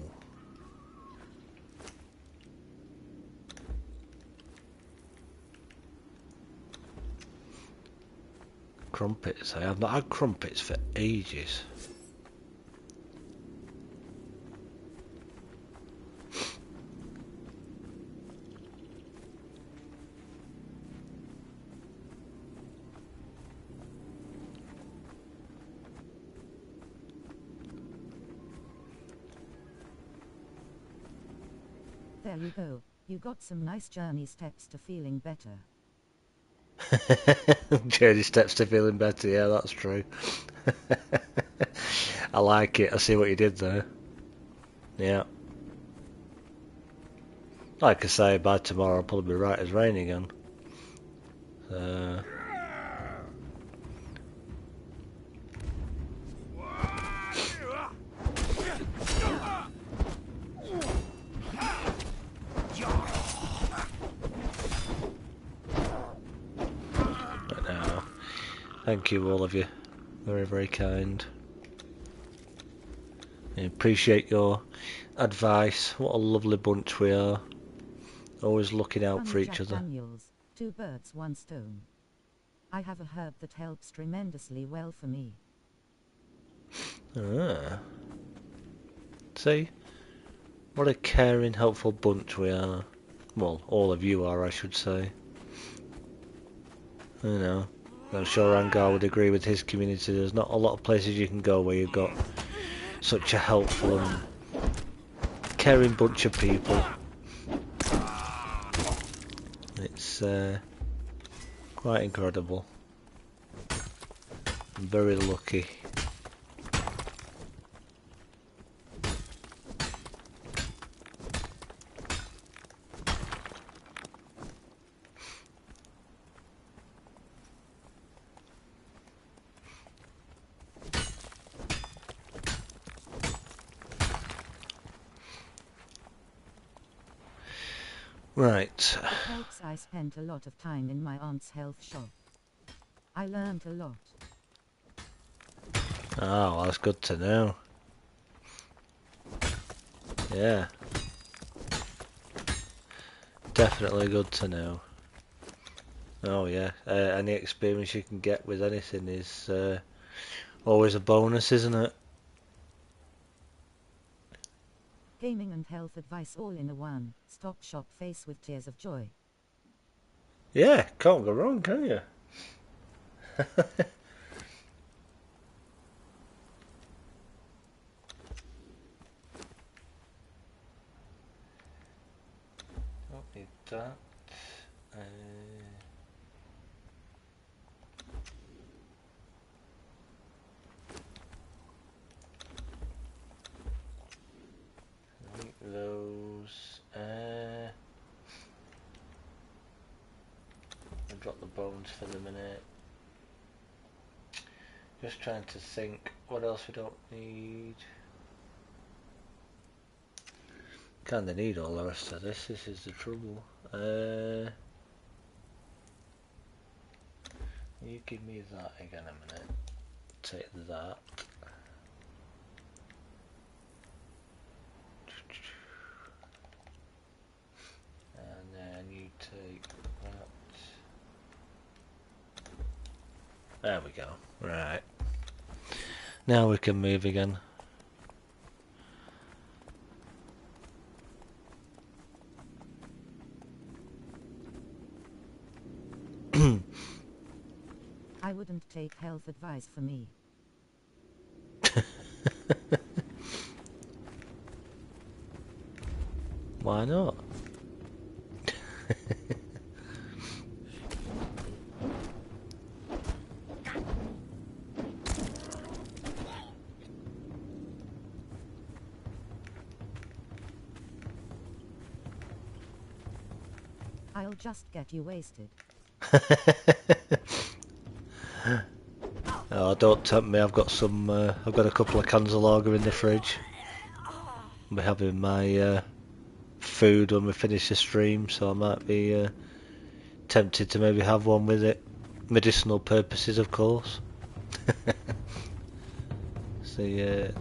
Crumpets. I have not had crumpets for ages. There you go. You got some nice journey steps to feeling better. Journey steps to feeling better, yeah, that's true. I like it. I see what you did there. Yeah. Like I say, by tomorrow I'll probably be right as rain again. But no. Thank you, all of you. Very, very kind. I appreciate your advice. What a lovely bunch we are. Always looking out for each other. Daniels, 2 birds, 1 stone. I have a herb that helps tremendously well for me. Ah. See? What a caring, helpful bunch we are. Well, all of you are, I should say. You know, I'm sure Angar would agree with his community. There's not a lot of places you can go where you've got such a helpful and caring bunch of people. It's quite incredible. I'm very lucky. Right. It helps. I spent a lot of time in my aunt's health shop. I learned a lot. Oh, well, that's good to know. Yeah. Definitely good to know. Oh yeah, any experience you can get with anything is always a bonus, isn't it? Gaming and health advice all in a one. Stop shop face with tears of joy. Yeah, can't go wrong, can you? Don't need that. Those. I'll drop the bones for the minute. Just trying to think what else we don't need. Kinda need all the rest of this. This is the trouble. You give me that again a minute. Take that. And then you take that. There we go. Right. Now we can move again. I wouldn't take health advice for me. Why not? I'll just get you wasted. Oh, don't tempt me. I've got some. I've got a couple of cans of lager in the fridge. I'll be having my food when we finish the stream, so I might be tempted to maybe have one with it. Medicinal purposes, of course. It's the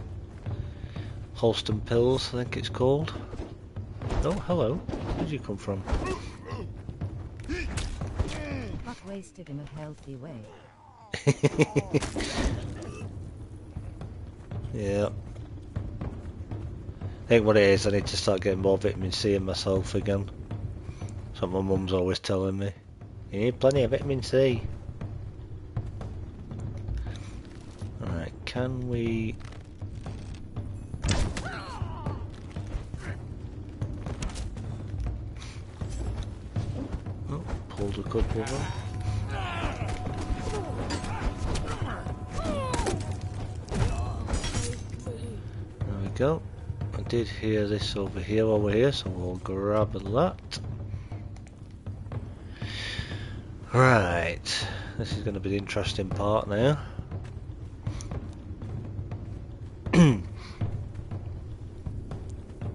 Holston pills, I think it's called. Oh, hello. Where'd you come from? But wasted in a healthy way. Yeah. I think what it is, I need to start getting more vitamin C in myself again. That's what my mum's always telling me. You need plenty of vitamin C. Alright, can we... Oh, pulled a couple of them. go. I did hear this over here, so we'll grab that. Right, this is going to be the interesting part now.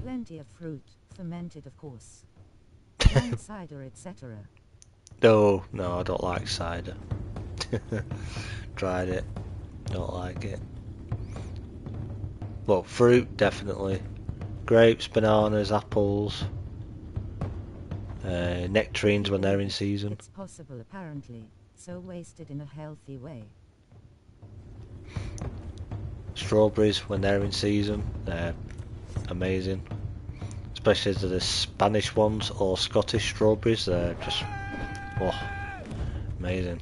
Plenty of fruit, fermented of course. Wine, cider, etc. No, I don't like cider. Tried it, don't like it. Well, fruit definitely. Grapes, bananas, apples, nectarines when they're in season. It's possible apparently, so wasted in a healthy way. Strawberries when they're in season, they're amazing. Especially the Spanish ones or Scottish strawberries, they're just amazing.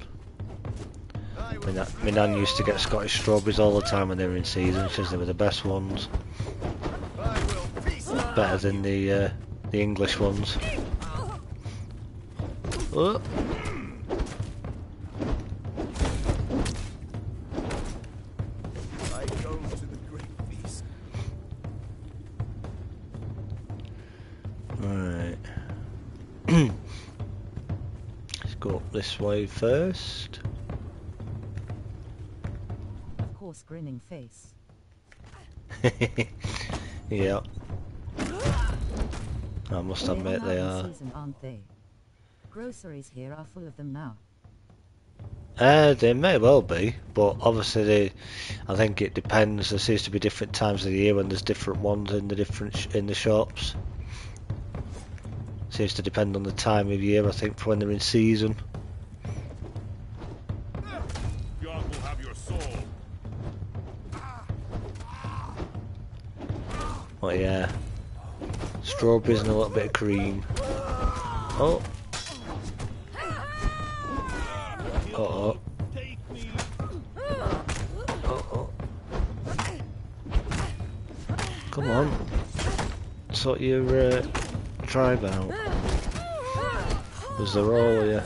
My nan used to get Scottish strawberries all the time when they were in season because they were the best ones. Better than the English ones. Oh. Alright. Let's go up this way first. Of course, grinning face. Yeah. I must admit they in are. Season, aren't they? Groceries here are full of them now. They may well be, but obviously I think it depends. There seems to be different times of the year when there's different ones in the in the shops. Seems to depend on the time of year, I think, for when they're in season. God will have your soul. Oh yeah. Strawberries and a little bit of cream. Oh. Uh-oh. Uh-oh. Come on. Sort your tribe out. There's the roll here.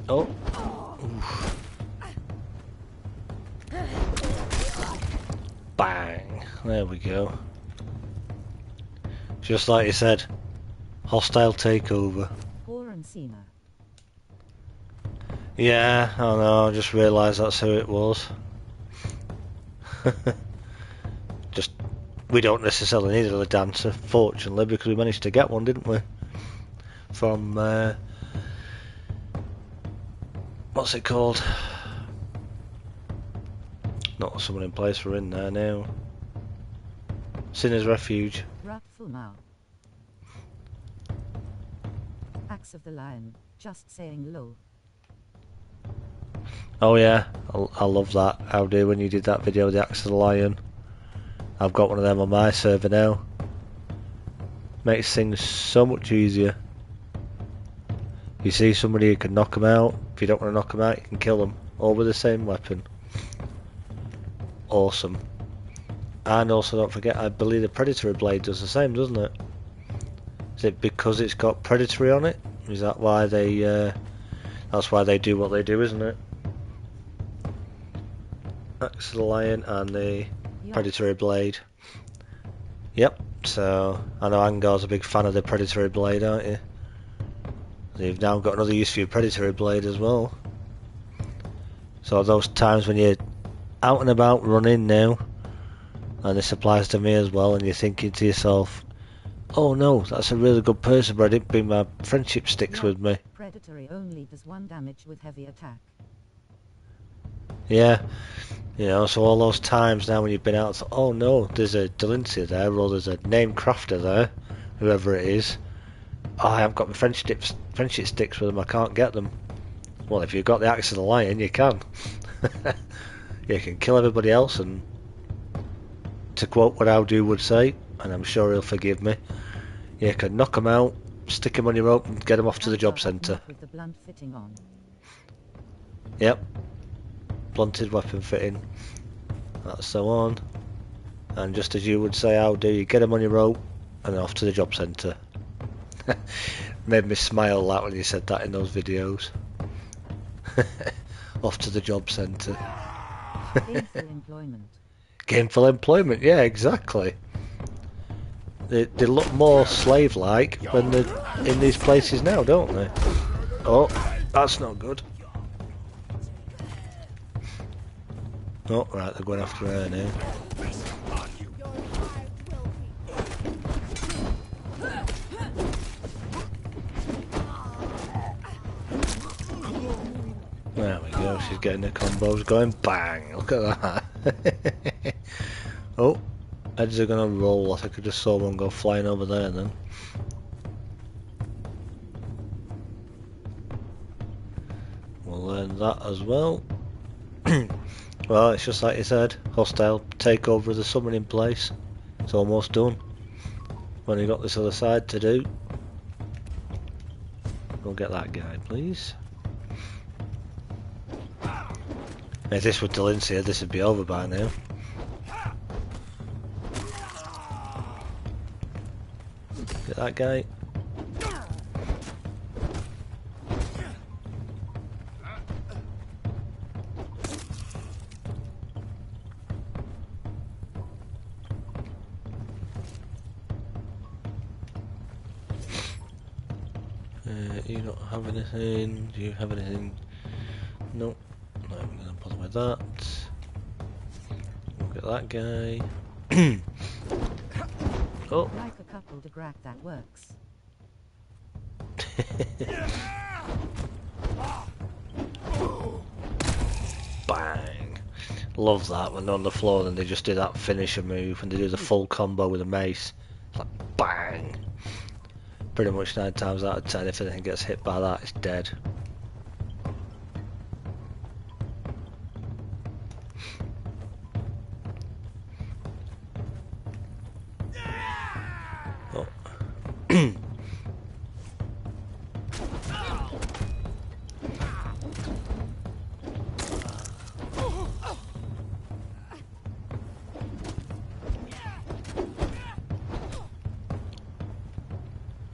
Oh. Oof. Bang. There we go. Just like you said, hostile takeover. Yeah, I know, I just realised that's who it was. Just, we don't necessarily need another dancer, fortunately, because we managed to get one, didn't we? From, what's it called? Not someone in place, we're in there now. Sinner's Refuge. Axe of the Lion, just saying low. Oh yeah, I love that. How do when you did that video with the Axe of the Lion. I've got one of them on my server now. Makes things so much easier. You see somebody, you can knock them out. If you don't want to knock them out, you can kill them. All with the same weapon. Awesome. And also don't forget, I believe the Predatory Blade does the same, doesn't it? Is it because it's got Predatory on it? Is that why they, that's why they do what they do, isn't it? Axe of the Lion and the Predatory Blade. Yep, so I know Angar's a big fan of the Predatory Blade, aren't you? So you've now got another use for your Predatory Blade as well. So those times when you're out and about running now, and this applies to me as well, and you're thinking to yourself, oh no, that's a really good person, but I didn't bring my friendship sticks with me. Predatory only does 1 damage with heavy attack. Yeah, you know, so all those times now when you've been out, oh no, there's a Delancey there, or there's a name crafter there, whoever it is. Oh, I haven't got my friendship sticks with them, I can't get them. Well, if you've got the Axe of the Lion, you can. You can kill everybody else, and to quote what Audu would say, and I'm sure he'll forgive me, you can knock them out, stick them on your rope, and get them off to the job centre. With the blunt fitting on. Yep. Blunted weapon fitting. That's so on. And just as you would say, Audu, you get them on your rope, and off to the job centre. Made me smile that when you said that in those videos. Off to the job centre. Gainful employment. Gainful employment, yeah, exactly. They look more slave-like when they're in these places now, don't they? Oh, that's not good. Oh, right, they're going after her now. There we go, she's getting the combos going. Bang! Look at that. Oh, heads are gonna roll. I think I just saw one go flying over there then. We'll learn that as well. Well, it's just like you said, hostile takeover of the summoning place. It's almost done. Only got this other side to do. We'll get that guy, please. If this were Delincia, this would be over by now. Get that guy. You don't have anything. Do you have anything? Nope. No, I'm gonna bother with that. We'll get that guy. Oh. Like a couple to grab that works. Bang. Love that when they're on the floor and they just do that finisher move and they do the full combo with a mace. It's like bang. Pretty much 9 times out of 10 if anything gets hit by that it's dead. Oh.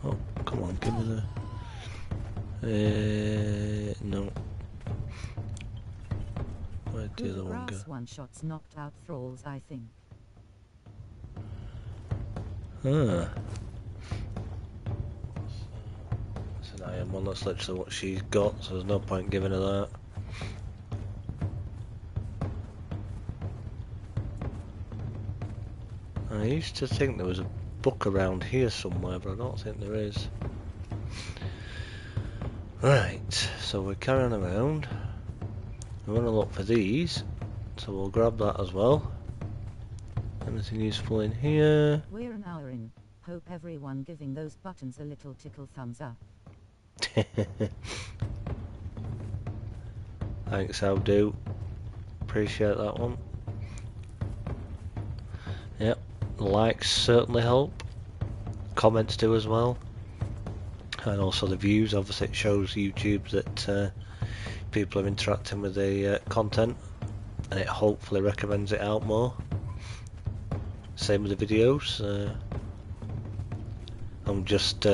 Oh, come on, give me the... no. Where'd the other one go? One-shots knocked out thralls, I think. Ah. It's an iron one, that's literally what she's got, so there's no point giving her that. I used to think there was a book around here somewhere, but I don't think there is. Right, so we're carrying around. We want to look for these, so we'll grab that as well. Anything useful in here? We're an hour in. Hope everyone giving those buttons a little tickle thumbs up. Thanks, how do. Appreciate that one. Yep, likes certainly help. Comments do as well. And also the views, obviously it shows YouTube that people are interacting with the content and it hopefully recommends it out more. Same with the videos. I'm just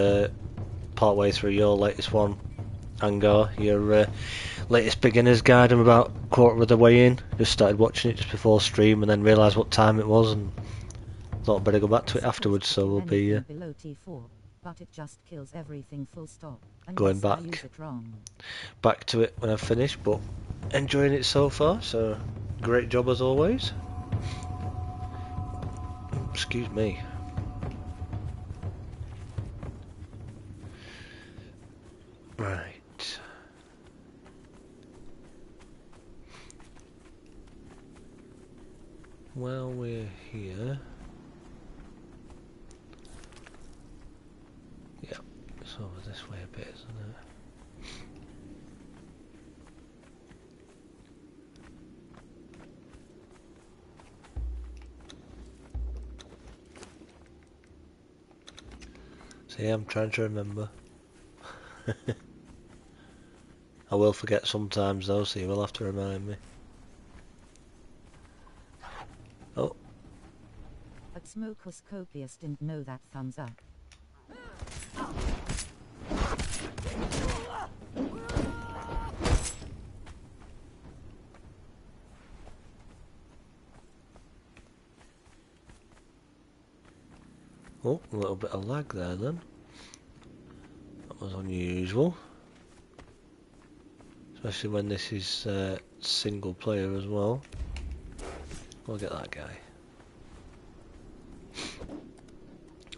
part way through your latest one, Angar, your latest beginner's guide. I'm about a quarter of the way in. Just started watching it just before stream and then realised what time it was and thought I'd better go back to it afterwards, so we'll be below T4, but it just kills everything full stop. Going Unless I back. use it wrong. Back to it when I've finished, but enjoying it so far, so great job as always. Excuse me. Right. Well, we're here. Yeah, it's over this way a bit, isn't it? See, I'm trying to remember. I will forget sometimes though, so you will have to remind me. Oh. But Smoke was copious didn't know that thumbs up. Oh, a little bit of lag there then. That was unusual. Especially when this is single player as well. We'll get that guy.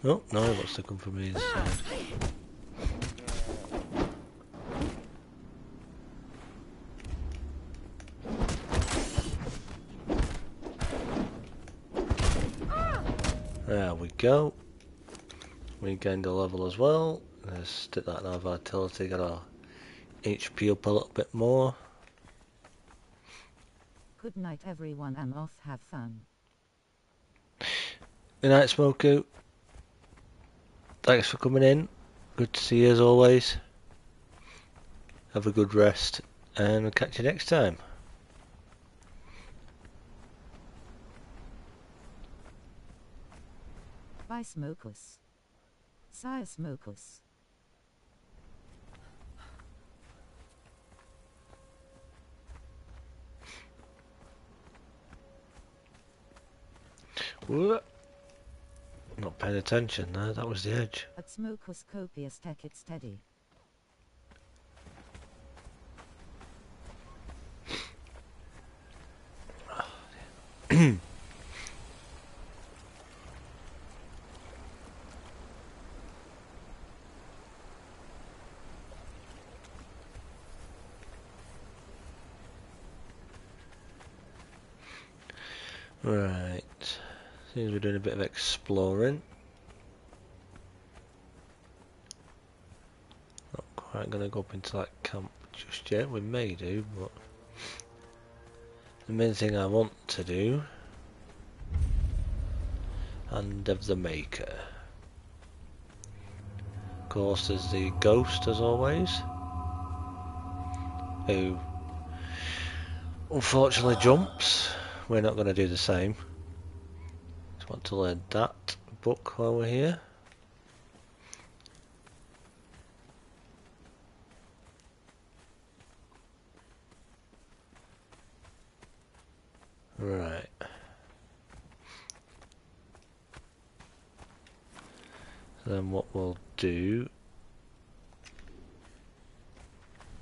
Oh, no, he wants to come from either side. There we go. We gained a level as well. Let's stick that in our vitality, get our HP up a little bit more. Good night everyone, I'm off, have fun. Good night, Smoku. Thanks for coming in. Good to see you as always. Have a good rest and we'll catch you next time. Bye Smokus. Sire Smokus. Whoa. Not paying attention there, that was the edge. At Smokus copious tech it steady. Right, seems we're doing a bit of exploring. Not quite going to go up into that camp just yet, we may do, but the main thing I want to do, Hand of the Maker. Of course there's the Ghost as always, who unfortunately jumps. We're not going to do the same. Just want to learn that book while we're here. Right. So then what we'll do,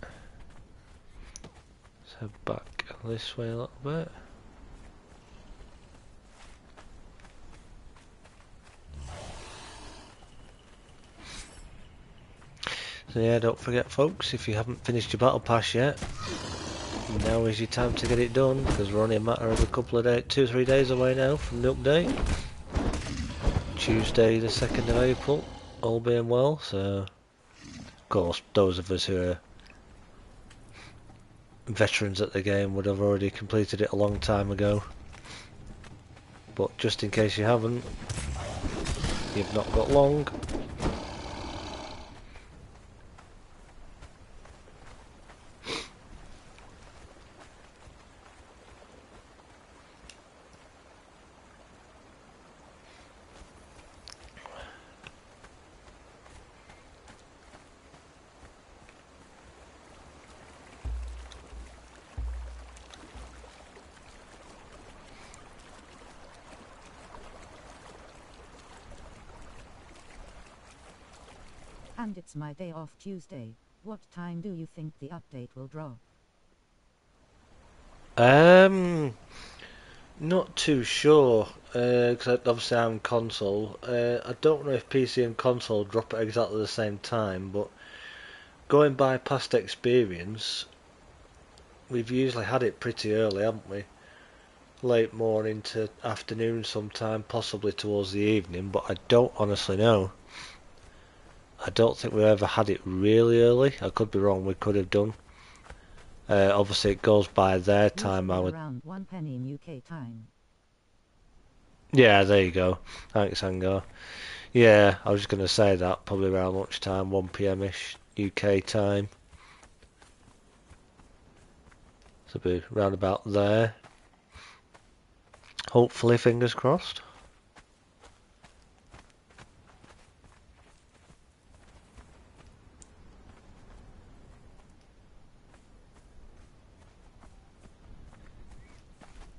let's head back this way a little bit. So yeah, don't forget folks, if you haven't finished your battle pass yet, now is your time to get it done, because we're only a matter of a couple of days, 2-3 days away now from the update. Tuesday the 2nd of April, all being well, so of course those of us who are veterans at the game would have already completed it a long time ago. But just in case you haven't, you've not got long. And it's my day off Tuesday. What time do you think the update will drop? Not too sure, because obviously I'm console. I don't know if PC and console drop at exactly the same time, but going by past experience, we've usually had it pretty early, haven't we? Late morning to afternoon sometime, possibly towards the evening, but I don't honestly know. I don't think we ever had it really early. I could be wrong, we could have done. Obviously it goes by their time. Usually I would. around 1 penny in UK time. Yeah, there you go. Thanks, Angar. Yeah, I was just going to say that, probably around lunchtime, 1 PM-ish UK time. So it'll be round about there. Hopefully, fingers crossed.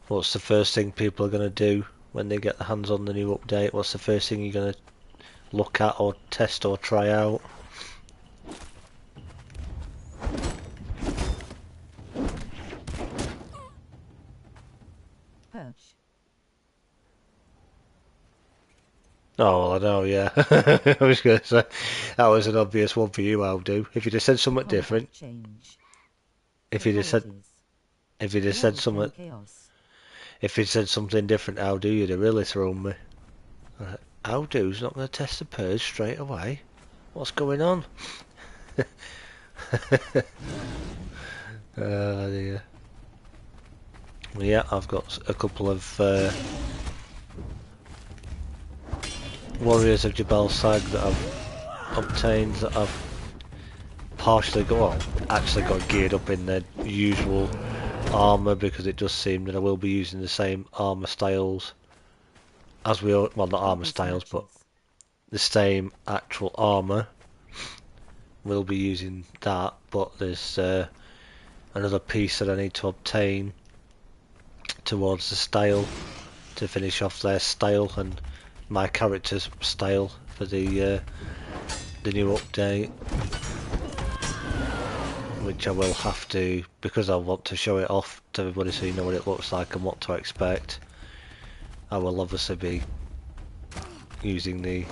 What's the first thing people are going to do when they get their hands on the new update? What's the first thing you're going to look at or test or try out. Perch. Oh, well, I know, yeah. I was going to say, that was an obvious one for you, I'll do. If you'd have said something different, Change. if you'd have said, if you'd have said something, Chaos. if you'd said something different, how do you'd have really thrown me. How do's not going to test the purge straight away? What's going on? Oh dear. Well, yeah, I've got a couple of Warriors of Jabal Sag that I've obtained that I've partially got, well, actually got geared up in their usual armour, because it does seem that I will be using the same armour styles as we all, well, not armour styles, but the same actual armour. We'll be using that, but there's another piece that I need to obtain towards the style to finish off their style and my character's style for the new update, which I will have to, because I want to show it off to everybody so you know what it looks like and what to expect. I will obviously be using the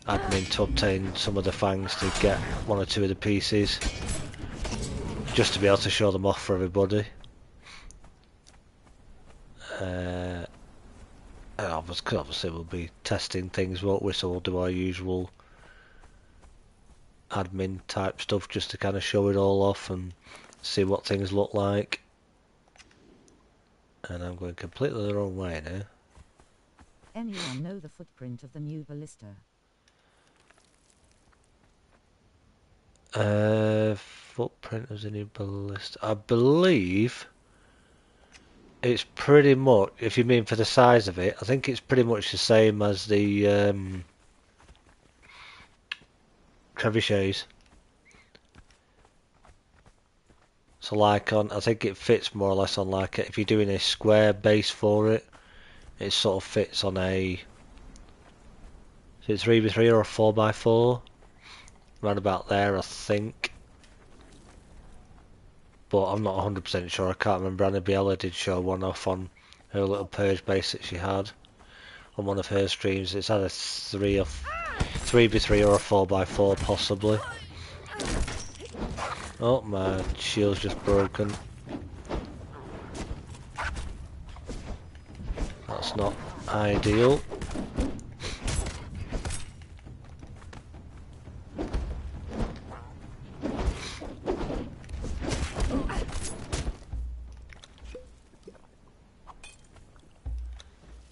admin to obtain some of the fangs to get one or two of the pieces, just to be able to show them off for everybody. Obviously we'll be testing things, won't we, so we'll do our usual admin type stuff just to kind of show it all off and see what things look like. And I'm going completely the wrong way now. Anyone know the footprint of the new ballista? Footprint of the new ballista. I believe it's pretty much, if you mean for the size of it, I think it's pretty much the same as the trebuchets. So like on, I think it fits more or less on like, if you're doing a square base for it, it sort of fits on a, is it 3x3 or a 4x4? Around about there, I think. But I'm not 100% sure, I can't remember. Annabella did show one off on her little purge base that she had on one of her streams. It's either 3x3 or a 4x4 possibly. Oh, my shield's just broken. That's not ideal.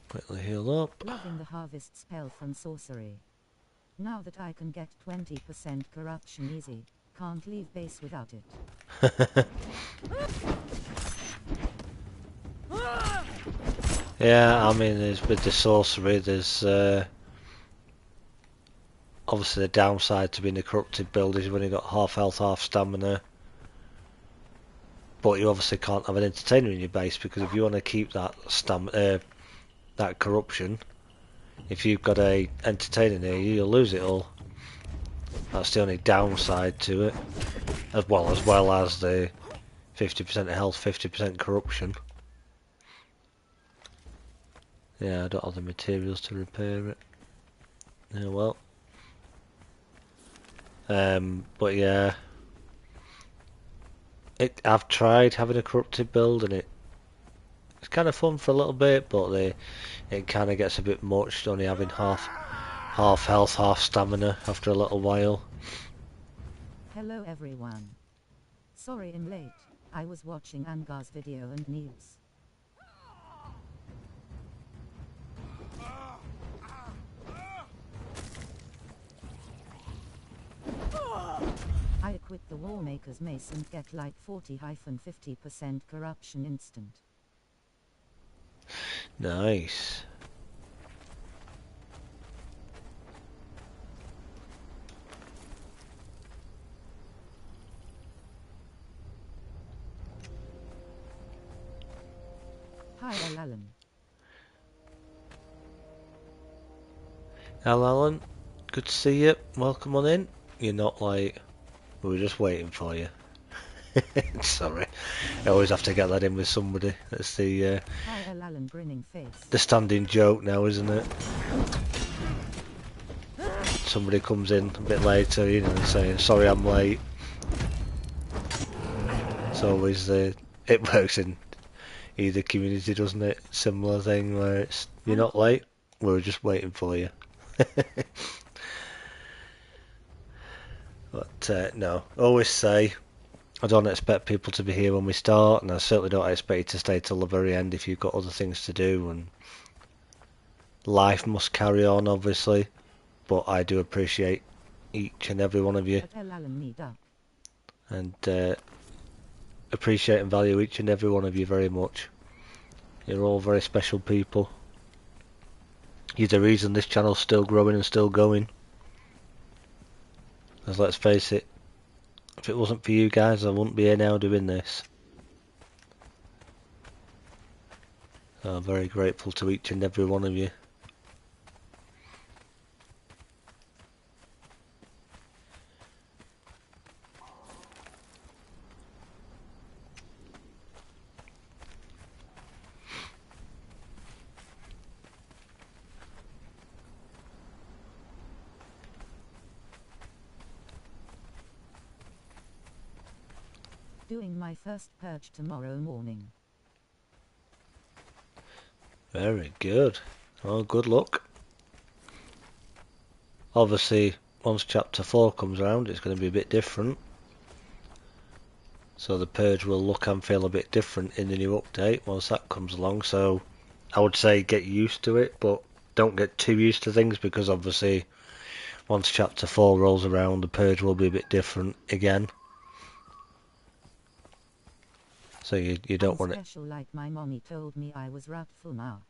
Quickly heal up. Loving the harvest spell from sorcery. Now that I can get 20% corruption easy, can't leave base without it. Yeah, I mean, with the sorcery, there's obviously the downside to being a corrupted build is you've only got half health, half stamina. But you obviously can't have an entertainer in your base, because if you want to keep that that corruption, if you've got a entertainer near you, you'll lose it all. That's the only downside to it, as well as the 50% health, 50% corruption. Yeah, I don't have the materials to repair it. Yeah, well. But yeah, I've tried having a corrupted build, and it's kind of fun for a little bit, but it kind of gets a bit much, only having half health, half stamina after a little while. Hello everyone. Sorry I'm late, I was watching Angar's video and news. I equip the Warmaker's mace and get like 40-50% corruption instant. Nice. Hi Alan. Hello, Alan. good to see you. Welcome on in. You're not late. We were just waiting for you. Sorry. I always have to get that in with somebody. That's Hi, Alan, grinning face. the standing joke now, isn't it? Somebody comes in a bit later, you know, saying, sorry I'm late. It's always it works in either community, doesn't it? Similar thing where it's, you're not late, we were just waiting for you. But no, always say, I don't expect people to be here when we start, and I certainly don't expect you to stay till the very end if you've got other things to do, and life must carry on, obviously, but I do appreciate each and every one of you, and appreciate and value each and every one of you very much. You're all very special people. You're the reason this channel's still growing and still going. Because let's face it, if it wasn't for you guys, I wouldn't be here now doing this. So I'm very grateful to each and every one of you. Doing my first purge tomorrow morning. Very good. Well, good luck. Obviously, once chapter 4 comes around, it's going to be a bit different. So the purge will look and feel a bit different in the new update once that comes along. So I would say get used to it, but don't get too used to things, because obviously once chapter 4 rolls around, the purge will be a bit different again. So you don't want it. Special, like my mommy told me I was wrathful now.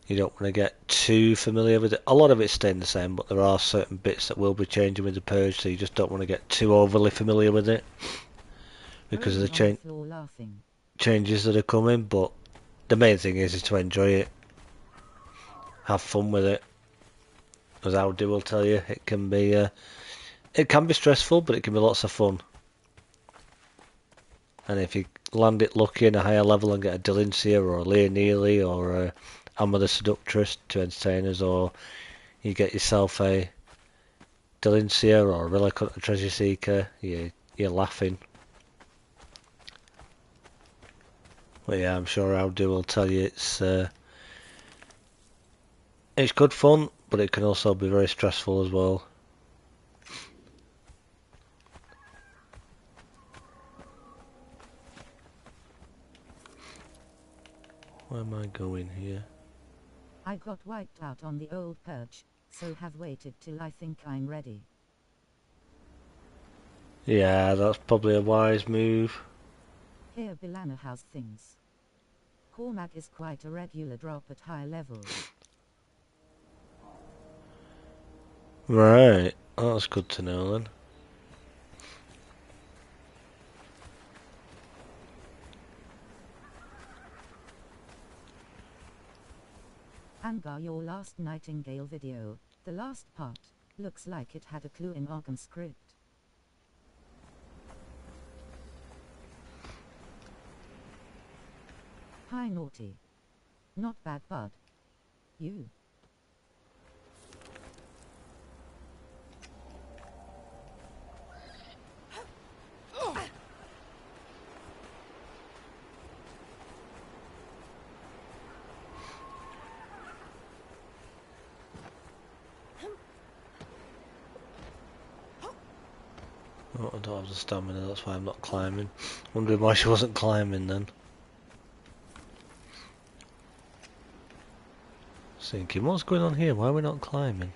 You don't want to get too familiar with it. A lot of it's staying the same, but there are certain bits that will be changing with the purge, so you just don't want to get too overly familiar with it because of the changes that are coming. But the main thing is to enjoy it, have fun with it. As Audi will tell you, it can be stressful, but it can be lots of fun. And if you land it lucky in a higher level and get a Delincia or a Leah Neely or a Amma the Seductress to entertain us, or you get yourself a Delincia or a Relic Hunter Treasure Seeker, you're laughing. But yeah, I'm sure Audi will tell you it's good fun, but it can also be very stressful as well. Where am I going here? I got wiped out on the old purge, so have waited till I think I'm ready. Yeah, that's probably a wise move. Here Bilana has things. Cormac is quite a regular drop at high levels. Right, that's good to know then. Angar, your last Nightingale video, the last part, looks like it had a clue in Arkham script. Hi Naughty. Not bad bud. You. Oh, I don't have the stamina, that's why I'm not climbing. Wondering why she wasn't climbing then. Thinking, what's going on here? Why are we not climbing?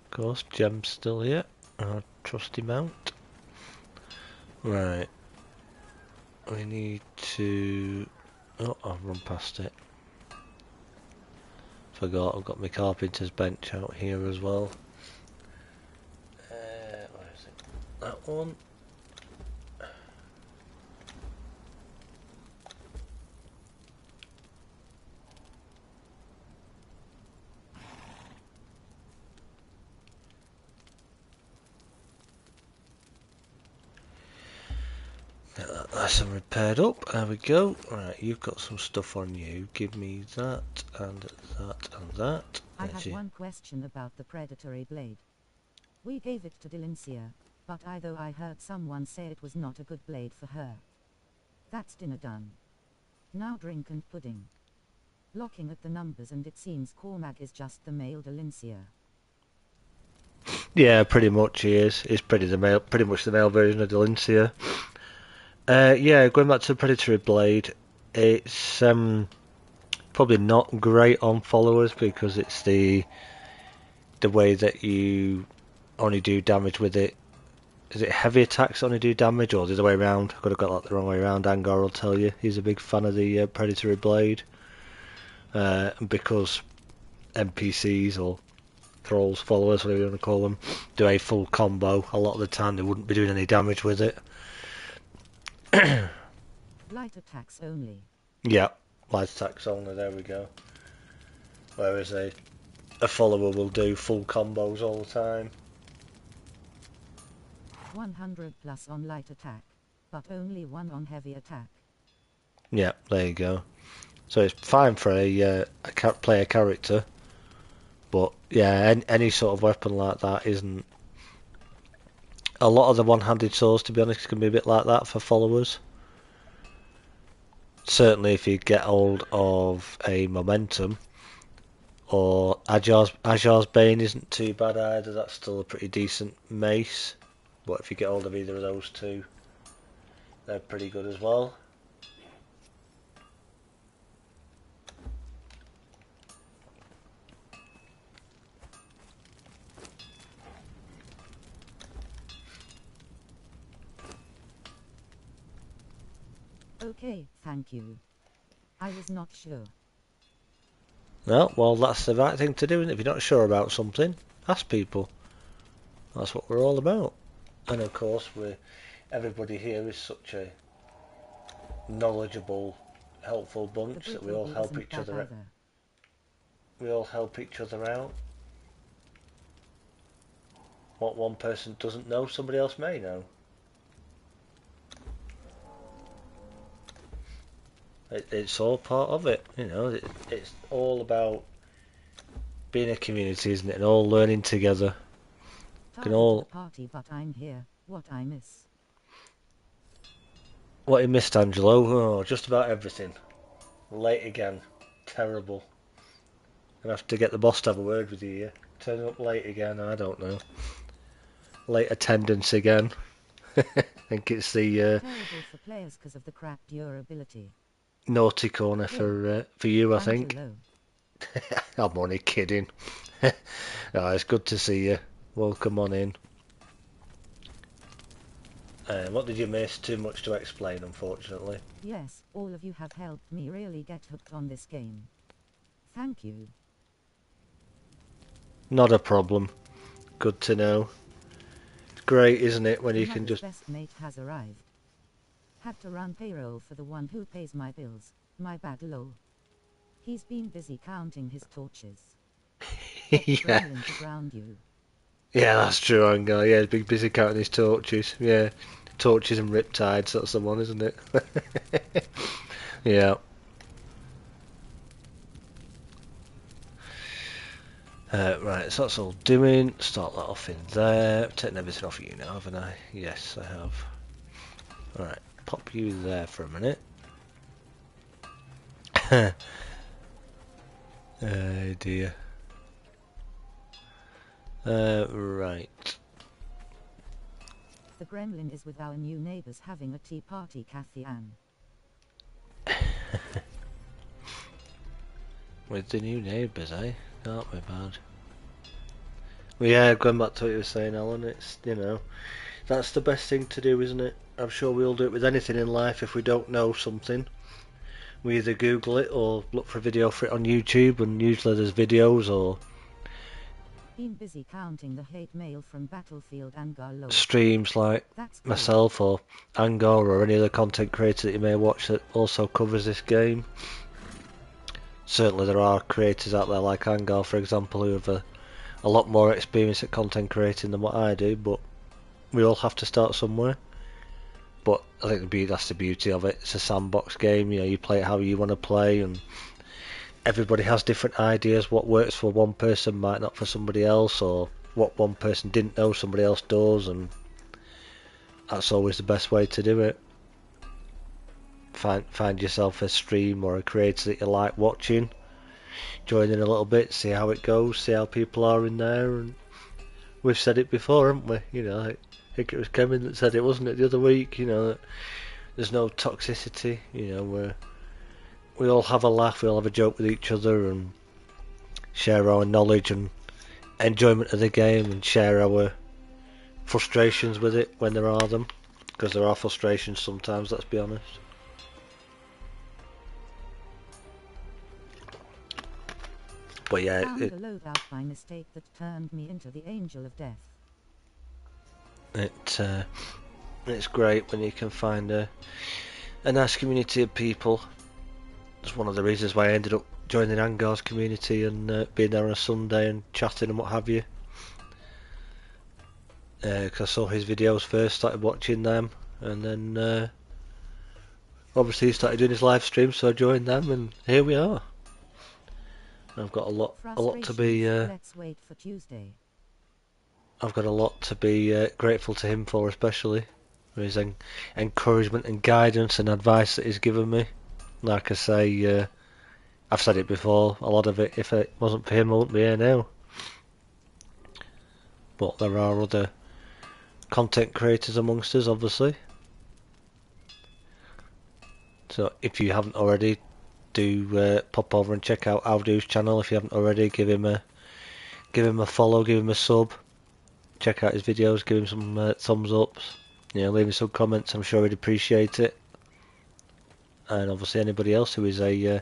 Of course, Gem's still here. Our trusty mount. Right. We need to... Oh, I've run past it. Forgot, I've got my carpenter's bench out here as well. Where is it? That one. Get that nice and repaired up. There we go. Right, you've got some stuff on you. Give me that and that and that. I There's have your- one question about the predatory blade. We gave it to Delincia, but I heard someone say it was not a good blade for her. That's dinner done. Now drink and pudding. Looking at the numbers, and it seems Cormac is just the male Delincia. Yeah, pretty much he is. He's pretty much the male version of Delincia. Yeah, going back to the predatory blade, it's probably not great on followers because it's the way that you only do damage with it. Is it heavy attacks only do damage, or the other way around? I could have got that the wrong way around. Angor will tell you he's a big fan of the predatory blade, and because NPCs or thralls, followers, whatever you want to call them, do a full combo, a lot of the time they wouldn't be doing any damage with it. Light attacks only. Yeah, light attacks only, there we go. Whereas a follower will do full combos all the time. 100 plus on light attack, but only 1 on heavy attack. Yeah, there you go. So it's fine for a player character, but yeah, any sort of weapon like that isn't. A lot of the one-handed swords, to be honest, can be a bit like that for followers. Certainly, if you get hold of a momentum, or Ajar's Bane isn't too bad either. That's still a pretty decent mace. But if you get hold of either of those two, they're pretty good as well. Okay, thank you. I was not sure. No, well, that's the right thing to do, isn't it? If you're not sure about something, ask people. That's what we're all about. And of course, everybody here is such a knowledgeable, helpful bunch The that we all Brittle help isn't each bad other out. either. We all help each other out. What one person doesn't know, somebody else may know. It's all part of it, you know. It's all about being a community, isn't it? And all learning together. Tired of the party, but I'm here. What I miss. What you missed, Angelo? Oh, just about everything. Late again. Terrible. Gonna have to get the boss to have a word with you here. Turning up late again, I don't know. Late attendance again. I think it's the Terrible for players because of the crap durability. naughty corner for you, I think. Angelo. I'm only kidding. Oh, it's good to see you. Welcome on in. What did you miss? Too much to explain, unfortunately. Yes, all of you have helped me really get hooked on this game. Thank you. Not a problem. Good to know. It's great, isn't it, when you can Mother's just... best mate has arrived. Had to run payroll for the one who pays my bills. My bad, lol. He's been busy counting his torches. Get the Yeah. gremlin to ground you. Yeah, that's true, Angar. Yeah, he's been busy counting his torches. Yeah. Torches and riptides, that's the one, isn't it? Yeah. Right, so that's all doing. Start that off in there. I've taken everything off of you now, haven't I? Yes, I have. Alright, pop you there for a minute. Oh dear. Right. The gremlin is with our new neighbors having a tea party, Kathy Ann. With the new neighbours, eh? Not my bad. Well, yeah, going back to what you were saying, Alan, it's, you know, that's the best thing to do, isn't it? I'm sure we all do it with anything in life. If we don't know something, we either Google it or look for a video for it on YouTube, and usually there's videos, or been busy counting the hate mail from Battlefield Angar lol. streams like That's cool. myself or Angor or any other content creator that you may watch that also covers this game. Certainly there are creators out there like Angor, for example, who have a lot more experience at content creating than what I do, but we all have to start somewhere. But I think that's the beauty of it. It's a sandbox game, you know, you play it how you want to play, and everybody has different ideas. What works for one person might not for somebody else, or what one person didn't know somebody else does, and that's always the best way to do it. Find yourself a stream or a creator that you like watching, join in a little bit, see how it goes, see how people are in there. And we've said it before, haven't we? You know, I think it was Kevin that said it, wasn't it, the other week? You know, that there's no toxicity. You know, we all have a laugh, we all have a joke with each other, and share our knowledge and enjoyment of the game, and share our frustrations with it when there are them, because there are frustrations sometimes. Let's be honest. But yeah, Found a loadout by mistake that turned me into the Angel of Death. it's great when you can find a nice community of people. It's one of the reasons why I ended up joining Angor's community and being there on a Sunday and chatting and what have you. Because I saw his videos first, started watching them, and then obviously he started doing his live stream, so I joined them, and here we are. I've got a lot to be. Let's wait for Tuesday. I've got a lot to be grateful to him for, especially for his encouragement and guidance and advice that he's given me. Like I say, I've said it before. A lot of it, if it wasn't for him, I wouldn't be here now. But there are other content creators amongst us, obviously. So if you haven't already, do pop over and check out Avdu's channel. If you haven't already, give him a follow, give him a sub. Check out his videos, give him some thumbs ups. You know, leave him some comments. I'm sure he'd appreciate it. And obviously anybody else who is a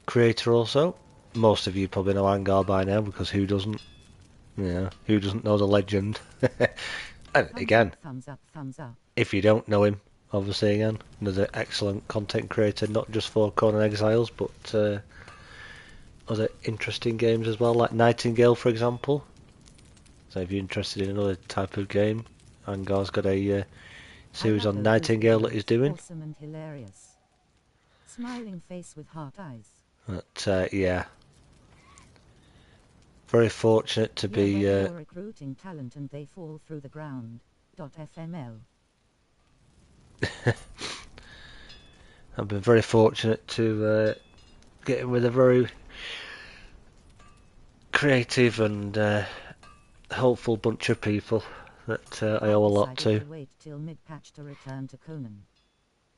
creator also. Most of you probably know Angar by now, because who doesn't? Yeah, who doesn't know the legend? And again, thumbs up, thumbs up. If you don't know him, obviously again, another excellent content creator, not just for Conan Exiles, but other interesting games as well, like Nightingale, for example. So if you're interested in another type of game, Angar's got a series on Nightingale that he's doing. Awesome and hilarious. Smiling face with heart eyes. But yeah, very fortunate to be. You're recruiting talent and they fall through the ground. .fml. I've been very fortunate to get in with a very creative and hopeful bunch of people that I owe a lot to. Wait till mid-patch to return to Conan.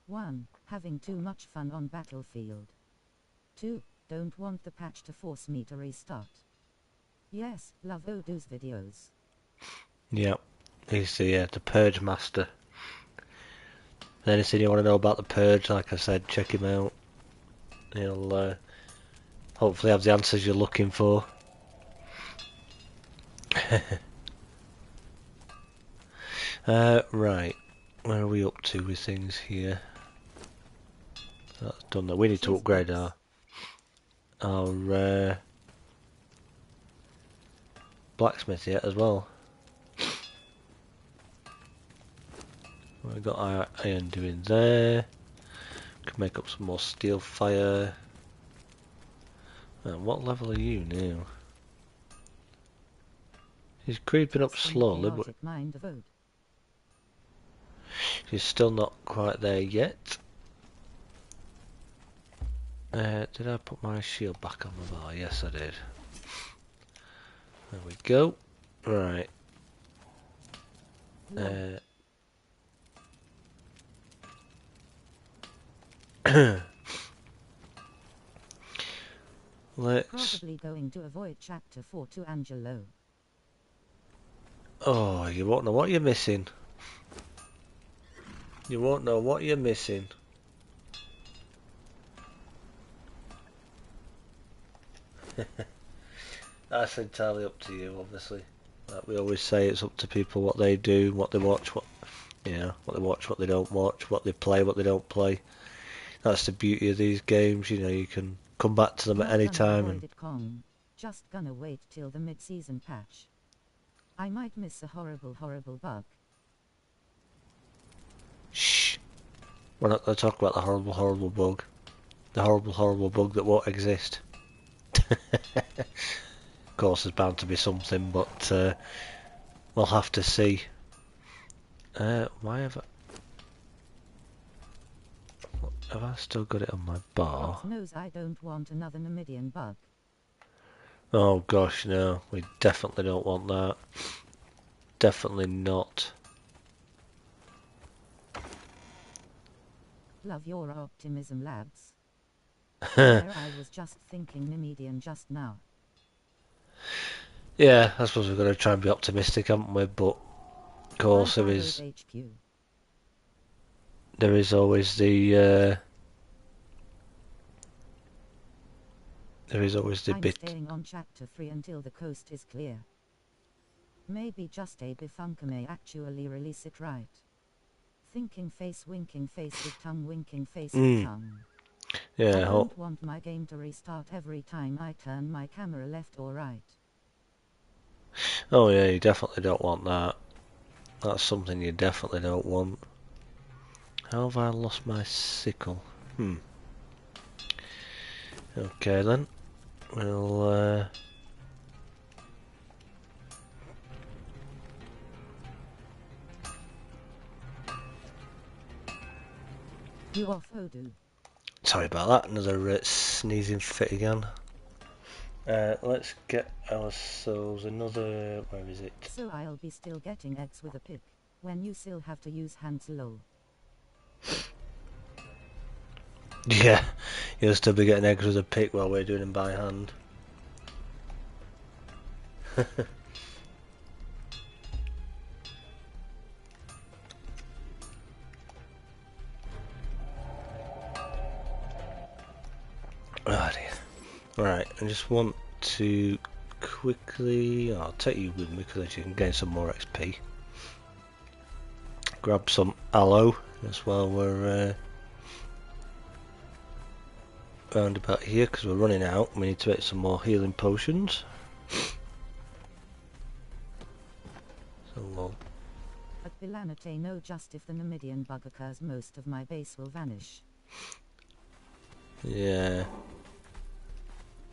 1. Having too much fun on Battlefield. 2. Don't want the patch to force me to restart. Yes, love Odu's videos. Yeah, he's the Purge Master. Anything you want to know about the Purge, like I said, check him out. He'll hopefully have the answers you're looking for. Right, where are we up to with things here? That's done. We need to upgrade our blacksmith yet as well. We've got our iron doing there. Can make up some more steel fire. What level are you now? He's creeping up slowly, but he's still not quite there yet. Did I put my shield back on the bar? Yes, I did. There we go. Right. Let's. Probably going to avoid chapter 4 to Angelo. Oh, you won't know what you're missing. You won't know what you're missing. That's entirely up to you, obviously. Like we always say, it's up to people what they do, what they watch, what what they watch, what they don't watch, what they play, what they don't play. That's the beauty of these games. You know, you can come back to them at Not any gonna time. avoid And it, Kong. Just gonna wait till the mid-season patch. I might miss a horrible bug. shh, we're not going to talk about the horrible bug. The horrible bug that won't exist. Of course, there's bound to be something, but we'll have to see. Why have I still got it on my bar? God knows I don't want another Namidian bug. Oh gosh, no, we definitely don't want that. Definitely not. Love your optimism, lads. There I was just thinking Namidian just now. Yeah, I suppose we're going to try and be optimistic, haven't we? But of course, I there followed is HQ. always the I'm bit. staying on chapter 3 until the coast is clear. Maybe just a Bifunka may actually release it right. Thinking face, winking face with tongue, winking face with tongue. Yeah, I don't want my game to restart every time I turn my camera left or right. oh yeah, you definitely don't want that. That's something you definitely don't want. How have I lost my sickle? Okay then. We'll You off, Odu? sorry about that. Another sneezing fit again. Let's get ourselves another. Where is it? So I'll be still getting eggs with a pick, when you still have to use hands, lol. Yeah, you'll still be getting eggs with a pick while we're doing them by hand. Oh dear. Right, I just want to quickly. I'll take you with me because you can gain some more XP. Grab some aloe as well. We're round about here because we're running out. We need to make some more healing potions. So we'll. At Bilanate, know just if the Namidian bug occurs, most of my base will vanish. Yeah.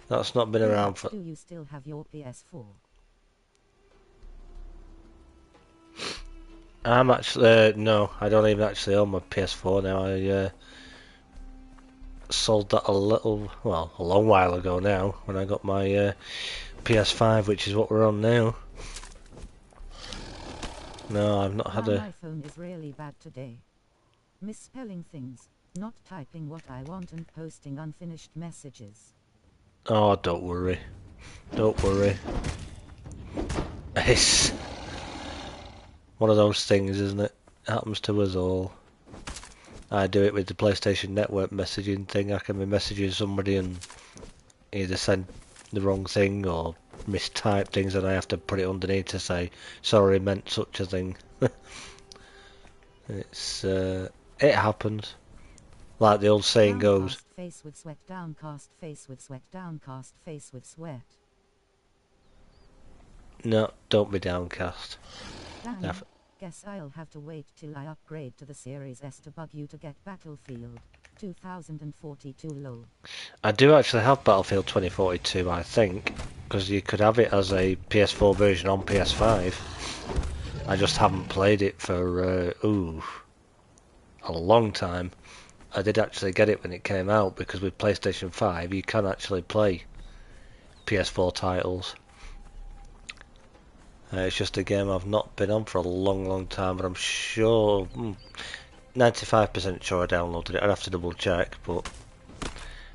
That's not been around for. Do you still have your PS4? I'm actually no, I don't even actually own my PS4 now. I sold that a long while ago now when I got my PS5, which is what we're on now. No, I've not had My phone is really bad today. Misspelling things, not typing what I want and posting unfinished messages. Oh, don't worry. Don't worry. It's one of those things, isn't it? It happens to us all. I do it with the PlayStation Network messaging thing. I can be messaging somebody and either send the wrong thing or mistype things, and I have to put it underneath to say, sorry, meant such a thing. It happens. Like the old saying goes. Downcast face with sweat, downcast face with sweat, downcast face with sweat. No, don't be downcast. Damn, guess I'll have to wait till I upgrade to the Series S to bug you to get Battlefield 2042 lol. I do actually have Battlefield 2042, I think, because you could have it as a PS4 version on PS5. I just haven't played it for a long time. I did actually get it when it came out because with PlayStation 5 you can actually play PS4 titles. It's just a game I've not been on for a long time, but I'm sure 95% sure I downloaded it. I'd have to double check, but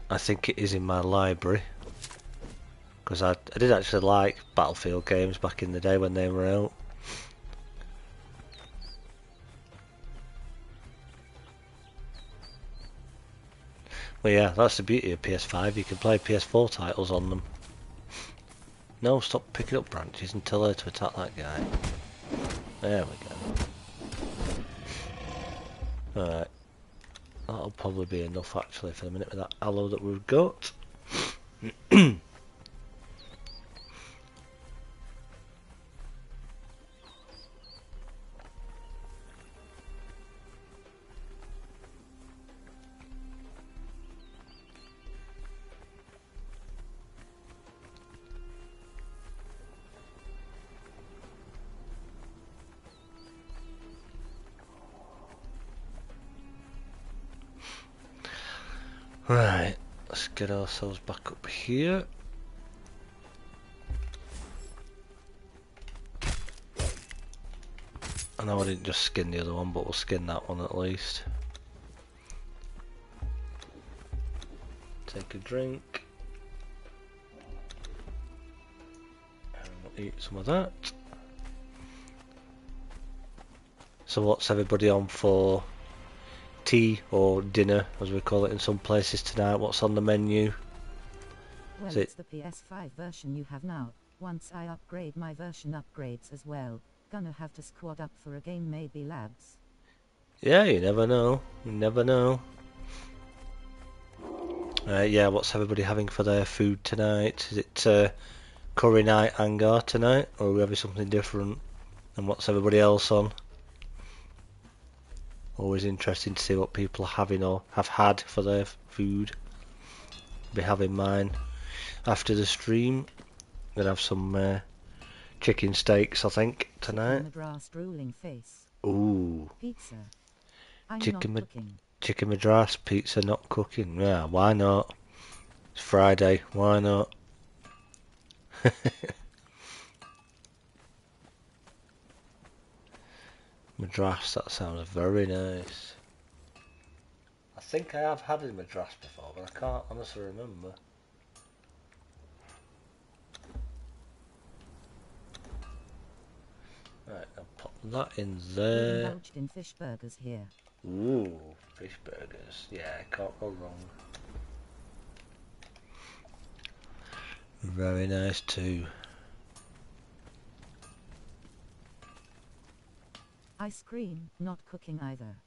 I think it is in my library because I did actually like Battlefield games back in the day when they were out. Well, yeah, that's the beauty of PS5. You can play PS4 titles on them. No, stop picking up branches and tell her to attack that guy. There we go. Alright. That'll probably be enough actually for the minute with that aloe that we've got. Right, let's get ourselves back up here. I know I didn't just skin the other one, but we'll skin that one at least. Take a drink. And we'll eat some of that. So what's everybody on for tea or dinner, as we call it in some places tonight? What's on the menu? Well, it's the PS5 version you have now. Once I upgrade my version upgrades as well. Gonna have to squad up for a game maybe, lads. Yeah, you never know. You never know. Yeah, what's everybody having for their food tonight? Is it curry night Angar tonight, or are we having something different? And what's everybody else on? Always interesting to see what people are having or have had for their food. I'll be having mine after the stream. Gonna have some chicken steaks, I think, tonight. Madras drooling face. Ooh. Pizza. I'm Chicken not cooking. Chicken Madras, pizza, not cooking. Yeah, why not? It's Friday, why not? Madras, that sounds very nice. I think I have had a Madras before, but I can't honestly remember. Right, I'll pop that in there. Indulged in fish burgers here. Ooh, fish burgers. Yeah, can't go wrong. Very nice too. Ice cream, not cooking either.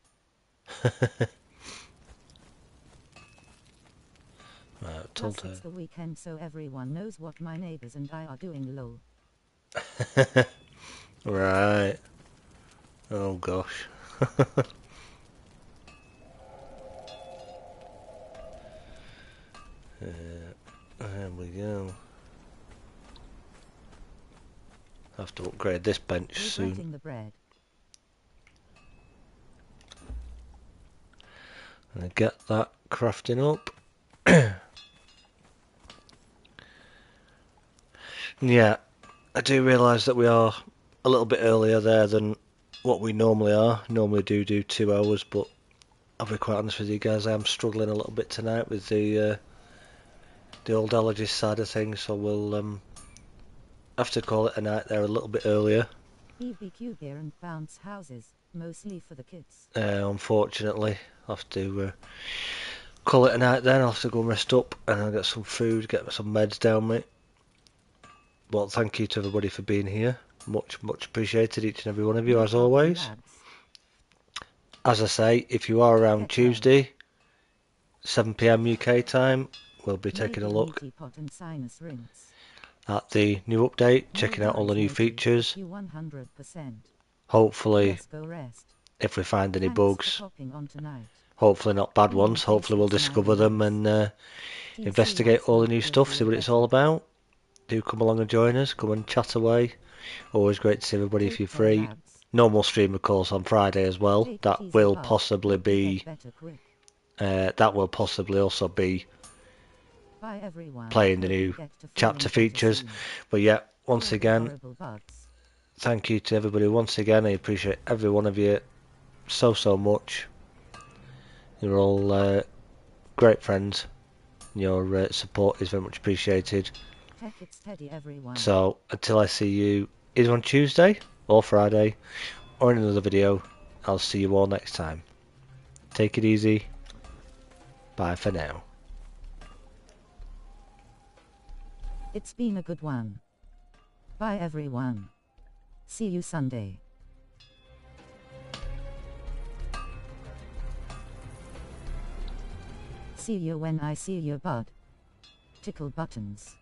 Right, Plus it's the weekend, so everyone knows what my neighbours and I are doing, lol. Right. Oh gosh. There we go. Have to upgrade this bench soon. The bread. And get that crafting up. Yeah, I do realise that we are a little bit earlier there than what we normally are. Normally do 2 hours, but I'll be quite honest with you guys, I am struggling a little bit tonight with the old allergies side of things, so we'll have to call it a night there a little bit earlier. BBQ gear and bounce houses, mostly for the kids. Unfortunately, I'll have to call it a night then. I'll have to go and rest up and I'll get some food, get some meds down me. Well, thank you to everybody for being here. Much appreciated, each and every one of you, as always. As I say, if you are around Tuesday, 7 PM UK time, we'll be taking a look at the new update, checking out all the new features. Hopefully, if we find any bugs, hopefully not bad ones, hopefully we'll discover them and investigate all the new stuff, see what it's all about. Do come along and join us, come and chat away. Always great to see everybody if you're free. Normal stream, of course, on Friday as well. That will possibly be also be playing the new chapter features. But yeah, once again, thank you to everybody once again. I appreciate every one of you so much. You're all great friends. Your support is very much appreciated. So until I see you either on Tuesday or Friday or in another video, I'll see you all next time. Take it easy. Bye for now. It's been a good one. Bye everyone. See you Sunday. See you when I see you, bud. Tickle buttons.